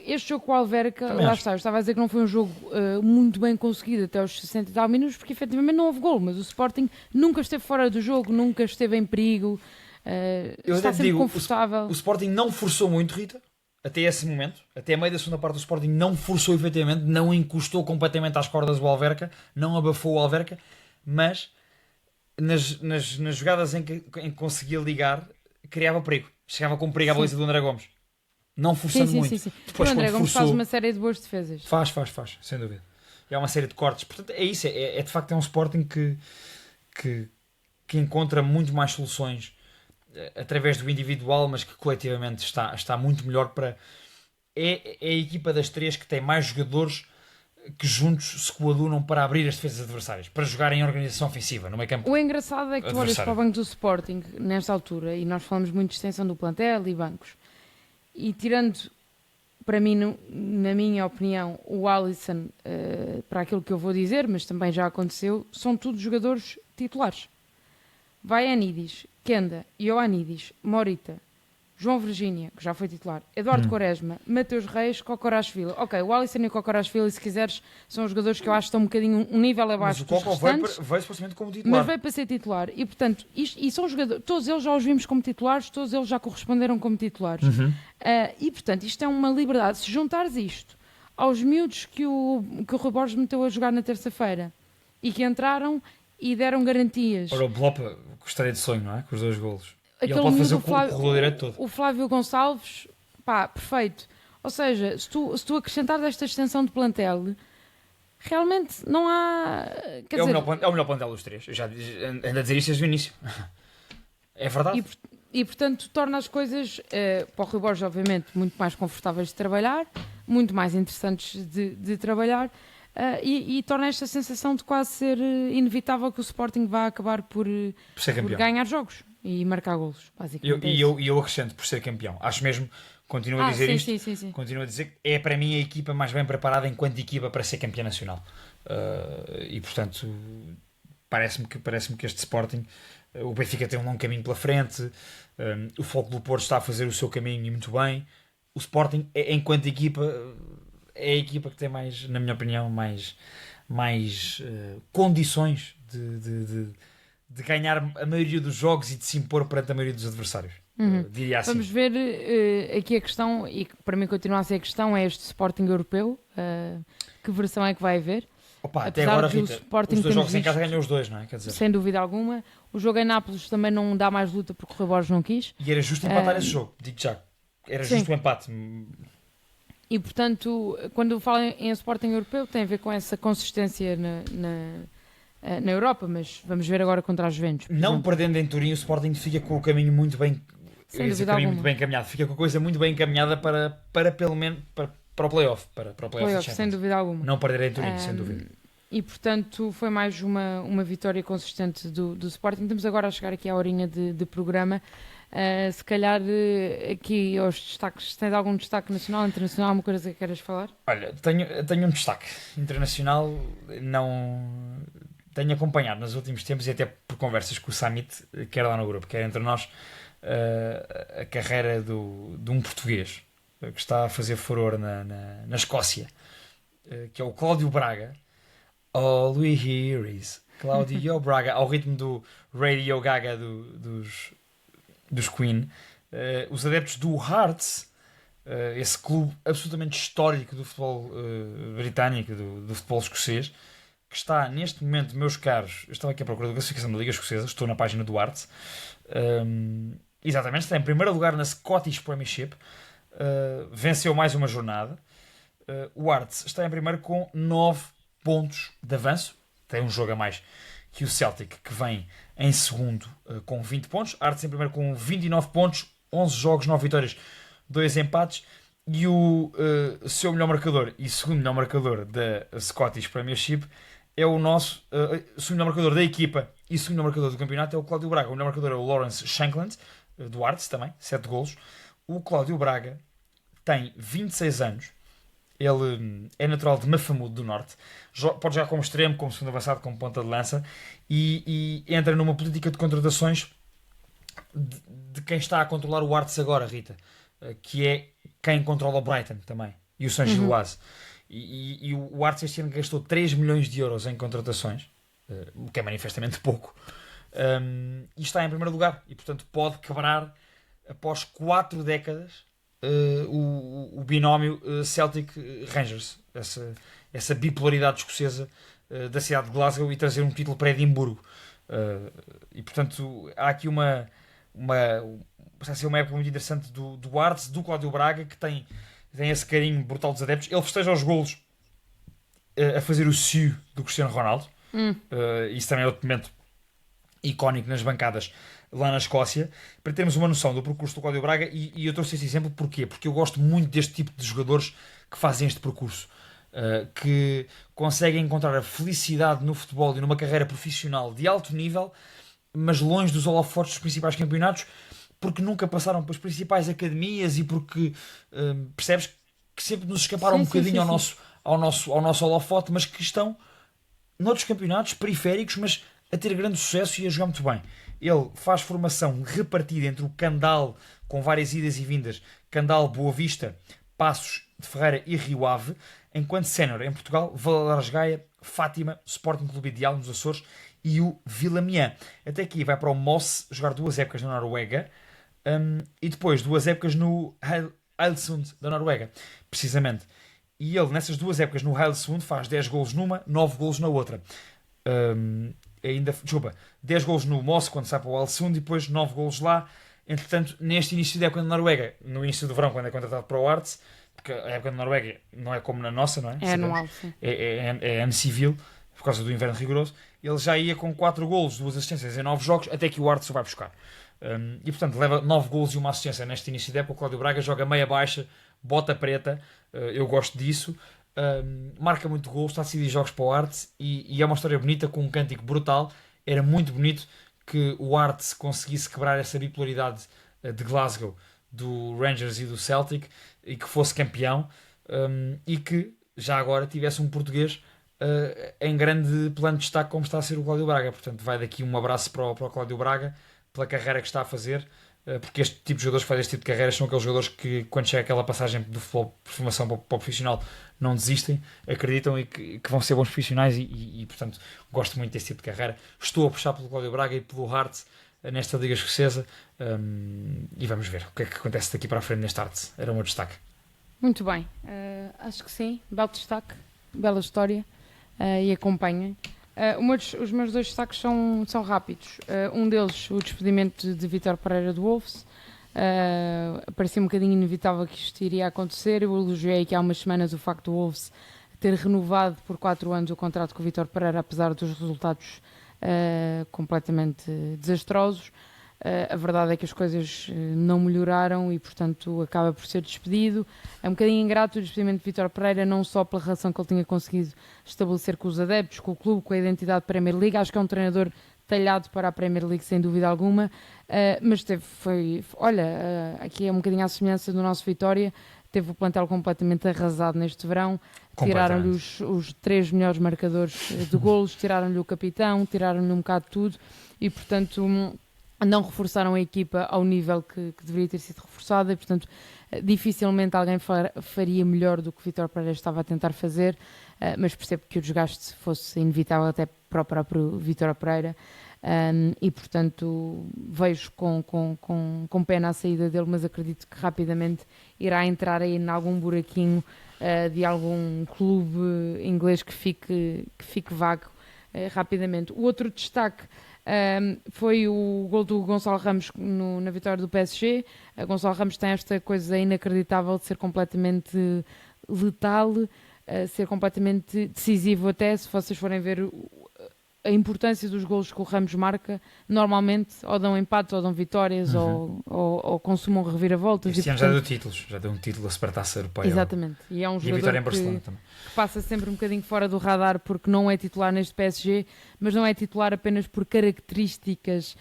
Este jogo com o Alverca, lá está, eu estava a dizer que não foi um jogo muito bem conseguido até os 60 e tal minutos, porque efetivamente não houve gol, mas o Sporting nunca esteve fora do jogo, nunca esteve em perigo. Está sempre confortável. O Sporting não forçou muito, Rita, até esse momento, até a meio da segunda parte do Sporting não forçou efetivamente, não encostou completamente às cordas do Alverca, não abafou o Alverca, mas nas jogadas em que conseguia ligar, criava perigo, chegava com perigo à baliza do André Gomes, não forçando muito. Sim. Depois, o André Gomes forçou, faz uma série de boas defesas. Faz, sem dúvida. E há uma série de cortes, portanto é isso, é de facto um Sporting que encontra muito mais soluções através do individual, mas que coletivamente está muito melhor para... É a equipa das três que tem mais jogadores que juntos se coadunam para abrir as defesas adversárias, para jogar em organização ofensiva, no meio campo. O engraçado é que tu olhas para o banco do Sporting nesta altura, e nós falamos muito de extensão do plantel e bancos, e tirando, para mim, na minha opinião, o Alisson, para aquilo que eu vou dizer, mas também já aconteceu, são todos jogadores titulares. Ioannidis, Kenda, Ioannidis, Morita, João Virgínia, que já foi titular, Eduardo Quaresma, Mateus Reis, Kokoraschvili. Ok, o Alisson e o Kokoraschvili, se quiseres, são os jogadores que eu acho que estão um bocadinho um nível abaixo dos restantes. Veio supostamente como titular. Mas veio para ser titular. E, portanto, são jogadores, todos eles já os vimos como titulares, todos eles já corresponderam como titulares. E, portanto, isto é uma liberdade. Se juntares isto aos miúdos que o Rui Borges meteu a jogar na terça-feira e que entraram e deram garantias. Ora, o Blopa gostaria de sonho, não é? Com os 2 golos. E ele Aquele pode fazer miúdo, o corredor direito todo. O Flávio Gonçalves, pá, perfeito. Ou seja, se tu acrescentares esta extensão de plantel, realmente não há. Quer dizer, É o melhor plantel dos três. Eu já ando a dizer isto desde o início. É verdade. e portanto torna as coisas, para o Rui Borges, obviamente, muito mais confortáveis de trabalhar, muito mais interessantes de trabalhar. E torna esta sensação de quase ser inevitável que o Sporting vá acabar por ser campeão. por ganhar jogos e marcar golos, basicamente. Eu acrescento por ser campeão. Acho mesmo, continuo a dizer isto, sim. continuo a dizer que é para mim a equipa mais bem preparada enquanto equipa para ser campeã nacional. E portanto, parece-me que este Sporting, o Benfica tem um longo caminho pela frente, o Futebol do Porto está a fazer o seu caminho e muito bem. O Sporting, enquanto equipa, é a equipa que tem mais, na minha opinião, mais condições de ganhar a maioria dos jogos e de se impor perante a maioria dos adversários. Diria assim. Vamos ver aqui a questão, e que para mim continua a ser a questão, é este Sporting europeu. Que versão é que vai haver? Opa, até Apesar agora, de o Rita, Sporting os dois temos jogos em casa visto, ganhou os dois, não é? Quer dizer, sem dúvida alguma. O jogo em Nápoles também não dá mais luta porque o Rui Borges não quis. e era justo empatar esse jogo, digo já. Era Sim. justo o empate. E portanto, quando eu falo em Sporting europeu, tem a ver com essa consistência na Europa, mas vamos ver agora contra a Juventus. por Não exemplo. perdendo em Turim, o Sporting fica com o caminho muito bem, Sem esse dúvida caminho alguma. muito bem encaminhado. Fica com a coisa muito bem encaminhada para pelo menos para o playoff, para o playoff da Playoff, Champions. sem dúvida alguma. Não perder em Turim, sem dúvida. E portanto foi mais uma vitória consistente do Sporting. Estamos agora a chegar aqui à horinha de programa. Se calhar aqui aos destaques, tens algum destaque nacional, internacional, alguma coisa que queiras falar? Olha, tenho um destaque internacional, não tenho acompanhado nos últimos tempos e até por conversas com o Samit, quer lá no grupo, quer entre nós, a carreira de um português que está a fazer furor na Escócia, que é o Cláudio Braga. All we hear is Cláudio Braga, ao ritmo do Radio Gaga dos Queen. Os adeptos do Hearts, esse clube absolutamente histórico do futebol britânico, do futebol escocês, que está neste momento, meus caros, eu estava aqui à procura da classificação da Liga Escocesa, estou na página do Hearts, exatamente, está em primeiro lugar na Scottish Premiership, venceu mais uma jornada. O Hearts está em primeiro com 9 pontos de avanço, tem um jogo a mais que o Celtic, que vem em segundo com 20 pontos. Hearts em primeiro com 29 pontos, 11 jogos, 9 vitórias, 2 empates. E o seu melhor marcador e segundo melhor marcador da Scottish Premiership é o nosso segundo melhor marcador da equipa e segundo melhor marcador do campeonato é o Cláudio Braga. O melhor marcador é o Lawrence Shankland, do Hearts também, 7 golos. O Cláudio Braga tem 26 anos. Ele é natural de Mafamudo do Norte, pode jogar como extremo, como segundo avançado, como ponta de lança e entra numa política de contratações de quem está a controlar o Hearts agora, Rita, que é quem controla o Brighton também e o San Giloase. E o Hearts este ano gastou 3 milhões de euros em contratações, o que é manifestamente pouco, e está em primeiro lugar e portanto pode quebrar após 4 décadas o binómio Celtic Rangers, essa bipolaridade escocesa da cidade de Glasgow, e trazer um título para Edimburgo. E portanto há aqui uma época muito interessante do Hearts, do Cláudio Braga, que tem esse carinho brutal dos adeptos. Ele festeja os golos a fazer o siu do Cristiano Ronaldo. Isso também é outro momento icónico nas bancadas lá na Escócia, para termos uma noção do percurso do Cláudio Braga. E eu trouxe esse exemplo porquê? Porque eu gosto muito deste tipo de jogadores que fazem este percurso, que conseguem encontrar a felicidade no futebol e numa carreira profissional de alto nível, mas longe dos holofotes dos principais campeonatos, porque nunca passaram pelas principais academias e porque percebes que sempre nos escaparam um bocadinho ao nosso holofote, mas que estão noutros campeonatos periféricos, mas a ter grande sucesso e a jogar muito bem. Ele faz formação repartida entre o Candal, com várias idas e vindas, Candal, Boa Vista, Passos de Ferreira e Rio Ave, enquanto sénior em Portugal, Valadares Gaia, Fátima, Sporting Clube Ideal nos Açores e o Villamian. Até aqui vai para o Moss jogar 2 épocas na Noruega, e depois 2 épocas no Hallesund da Noruega, precisamente. E ele, nessas 2 épocas no Hallesund, faz 10 golos numa, 9 golos na outra. 10 golos no Moss quando sai para o Hallesund e depois 9 golos lá. Entretanto, neste início da época na Noruega, no início do verão, quando é contratado para o Hearts, porque a época da Noruega não é como na nossa, não é? É anual, sim. É ano civil, por causa do inverno rigoroso. Ele já ia com 4 golos, 2 assistências em 9 jogos, até que o Arts o vai buscar. E portanto leva 9 golos e uma assistência neste início de época. O Cláudio Braga joga meia baixa, bota preta, eu gosto disso. Marca muito golos, está a decidir jogos para o Arts e é uma história bonita, com um cântico brutal. Era muito bonito que o Arts conseguisse quebrar essa bipolaridade de Glasgow, do Rangers e do Celtic, e que fosse campeão, e que já agora tivesse um português em grande plano de destaque, como está a ser o Cláudio Braga. Portanto, vai daqui um abraço para o Cláudio Braga, pela carreira que está a fazer, porque este tipo de jogadores que fazem este tipo de carreiras são aqueles jogadores que, quando chega aquela passagem do futebol de formação para o profissional, não desistem, acreditam e que vão ser bons profissionais e, portanto, gosto muito desse tipo de carreira. Estou a puxar pelo Cláudio Braga e pelo Hearts nesta Liga Escocesa, e vamos ver o que é que acontece daqui para a frente neste Hearts. Era o meu destaque. Muito bem, acho que sim, belo destaque, bela história, e acompanhem. Os meus 2 destaques são rápidos. Um deles, o despedimento de Vítor Pereira do Wolves. Parecia um bocadinho inevitável que isto iria acontecer. Eu elogiei aqui há umas semanas o facto do Wolves ter renovado por 4 anos o contrato com o Vítor Pereira, apesar dos resultados completamente desastrosos. A verdade é que as coisas não melhoraram e, portanto, acaba por ser despedido. É um bocadinho ingrato o despedimento de Vítor Pereira, não só pela relação que ele tinha conseguido estabelecer com os adeptos, com o clube, com a identidade da Premier League. Acho que é um treinador talhado para a Premier League, sem dúvida alguma, mas aqui é um bocadinho à semelhança do nosso Vitória. Teve o plantel completamente arrasado neste verão. Tiraram-lhe os 3 melhores marcadores de golos, tiraram-lhe o capitão, tiraram-lhe um bocado de tudo e, portanto, não reforçaram a equipa ao nível que deveria ter sido reforçada e, portanto, dificilmente alguém faria melhor do que o Vítor Pereira estava a tentar fazer, mas percebo que o desgaste fosse inevitável até para o próprio Vítor Pereira, e, portanto, vejo com pena a saída dele, mas acredito que rapidamente irá entrar aí em algum buraquinho de algum clube inglês que fique vago rapidamente. O outro destaque foi o gol do Gonçalo Ramos na vitória do PSG. Gonçalo Ramos tem esta coisa inacreditável de ser completamente letal, ser completamente decisivo. Até se vocês forem ver a importância dos golos que o Ramos marca, normalmente ou dão empates ou dão vitórias, ou consumam reviravoltas. Este ano já deu títulos, já deu um título a Supertaça Europeia. Exatamente, e é um jogador que passa sempre um bocadinho fora do radar porque não é titular neste PSG, mas não é titular apenas por características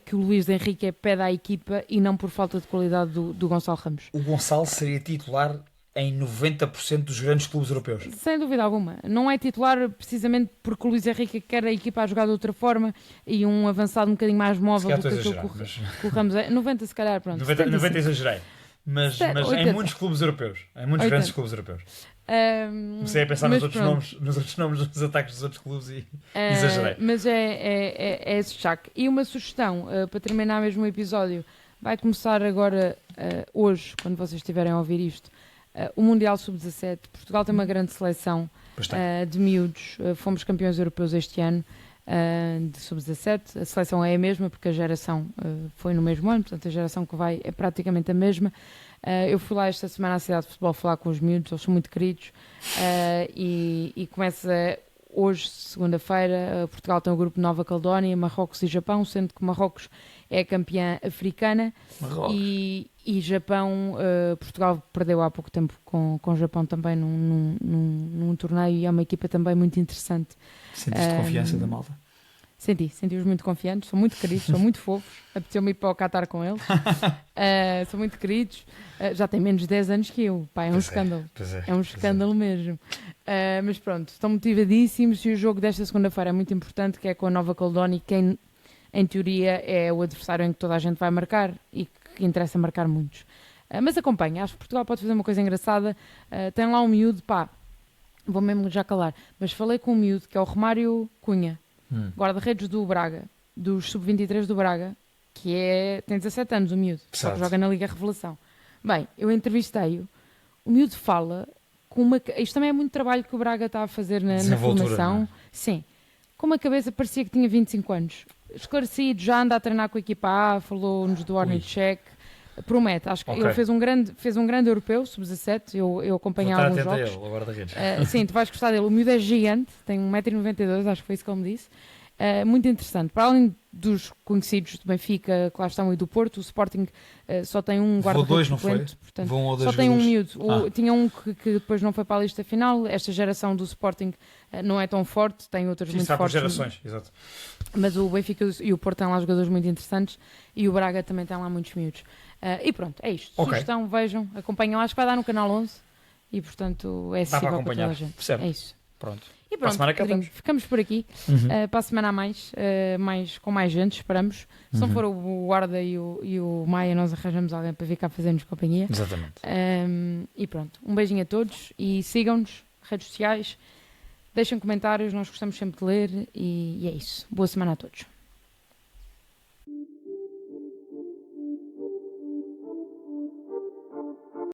que o Luís Henrique pede à equipa e não por falta de qualidade do Gonçalo Ramos. O Gonçalo seria titular em 90% dos grandes clubes europeus. Sem dúvida alguma. Não é titular precisamente porque o Luís Henrique quer a equipa a jogar de outra forma e um avançado um bocadinho mais móvel do que aquilo que o Ramos é. 90 se calhar, pronto. 90 exagerei. Mas em muitos clubes europeus. Em muitos grandes clubes europeus. Comecei a pensar nos outros nomes dos ataques dos outros clubes e exagerei. Mas é esse destaque. E uma sugestão, para terminar mesmo o episódio, vai começar agora, hoje, quando vocês estiverem a ouvir isto, o Mundial Sub-17. Portugal tem uma grande seleção de miúdos. Fomos campeões europeus este ano de Sub-17. A seleção é a mesma porque a geração foi no mesmo ano, portanto a geração que vai é praticamente a mesma. Eu fui lá esta semana à cidade de futebol falar com os miúdos, eles são muito queridos, e começa hoje, segunda-feira. Portugal tem o grupo Nova Caledónia, Marrocos e Japão, sendo que Marrocos é a campeã africana e Japão, Portugal perdeu há pouco tempo com o Japão também num torneio e é uma equipa também muito interessante. Sentiste confiança da malta? Senti-os muito confiantes, são muito queridos, são muito fofos, apeteceu-me ir para o Qatar com eles, são muito queridos, já têm menos de 10 anos que eu, pá, é um escândalo, é um escândalo mesmo, mas pronto, estão motivadíssimos e o jogo desta segunda-feira é muito importante, que é com a Nova Caledónia, que em teoria é o adversário em que toda a gente vai marcar e que interessa marcar muitos, mas acompanha, acho que Portugal pode fazer uma coisa engraçada. Tem lá um miúdo, pá, vou mesmo já calar, mas falei com um miúdo que é o Romário Cunha, guarda-redes do Braga, dos sub-23 do Braga, que tem 17 anos o miúdo, só que joga na Liga Revelação. Bem, eu entrevistei-o, o miúdo fala com isto também é muito trabalho que o Braga está a fazer na formação, sim, com uma cabeça parecia que tinha 25 anos, esclarecido, já anda a treinar com a equipa A, falou-nos do Ornicek, Promete, acho que Ok. ele fez um grande europeu, sub-17, eu acompanhei Vou estar alguns atento a jogos. ele, agora da rede. Sim, tu vais gostar dele. O miúdo é gigante, tem 1,92 m, acho que foi isso que ele me disse. Muito interessante. Para além dos conhecidos do Benfica, que lá estão, e do Porto, o Sporting só tem um Levou dois, guarda-redes não foi? suplente, portanto, Vão ou dois só tem um jogadores. miúdo. Tinha um que depois não foi para a lista final. Esta geração do Sporting não é tão forte, tem outras Sim, muito está por fortes. gerações, exato. Mas o Benfica e o Porto têm lá jogadores muito interessantes e o Braga também tem lá muitos miúdos. E pronto, é isto. Ok. Sugestão, vejam, acompanham. Acho que vai dar no canal 11 e, portanto, é Dá para acessível para toda acompanhar. a gente. Certo. É isso. Pronto. E Para a pronto, semana cá Pedrinho, estamos. ficamos por aqui. Para a semana a mais, com mais gente, esperamos. Se não for o Guarda e o Maia, nós arranjamos alguém para vir cá fazer-nos companhia. Exatamente. E pronto, um beijinho a todos e sigam-nos, redes sociais, deixem comentários, nós gostamos sempre de ler e é isso. Boa semana a todos.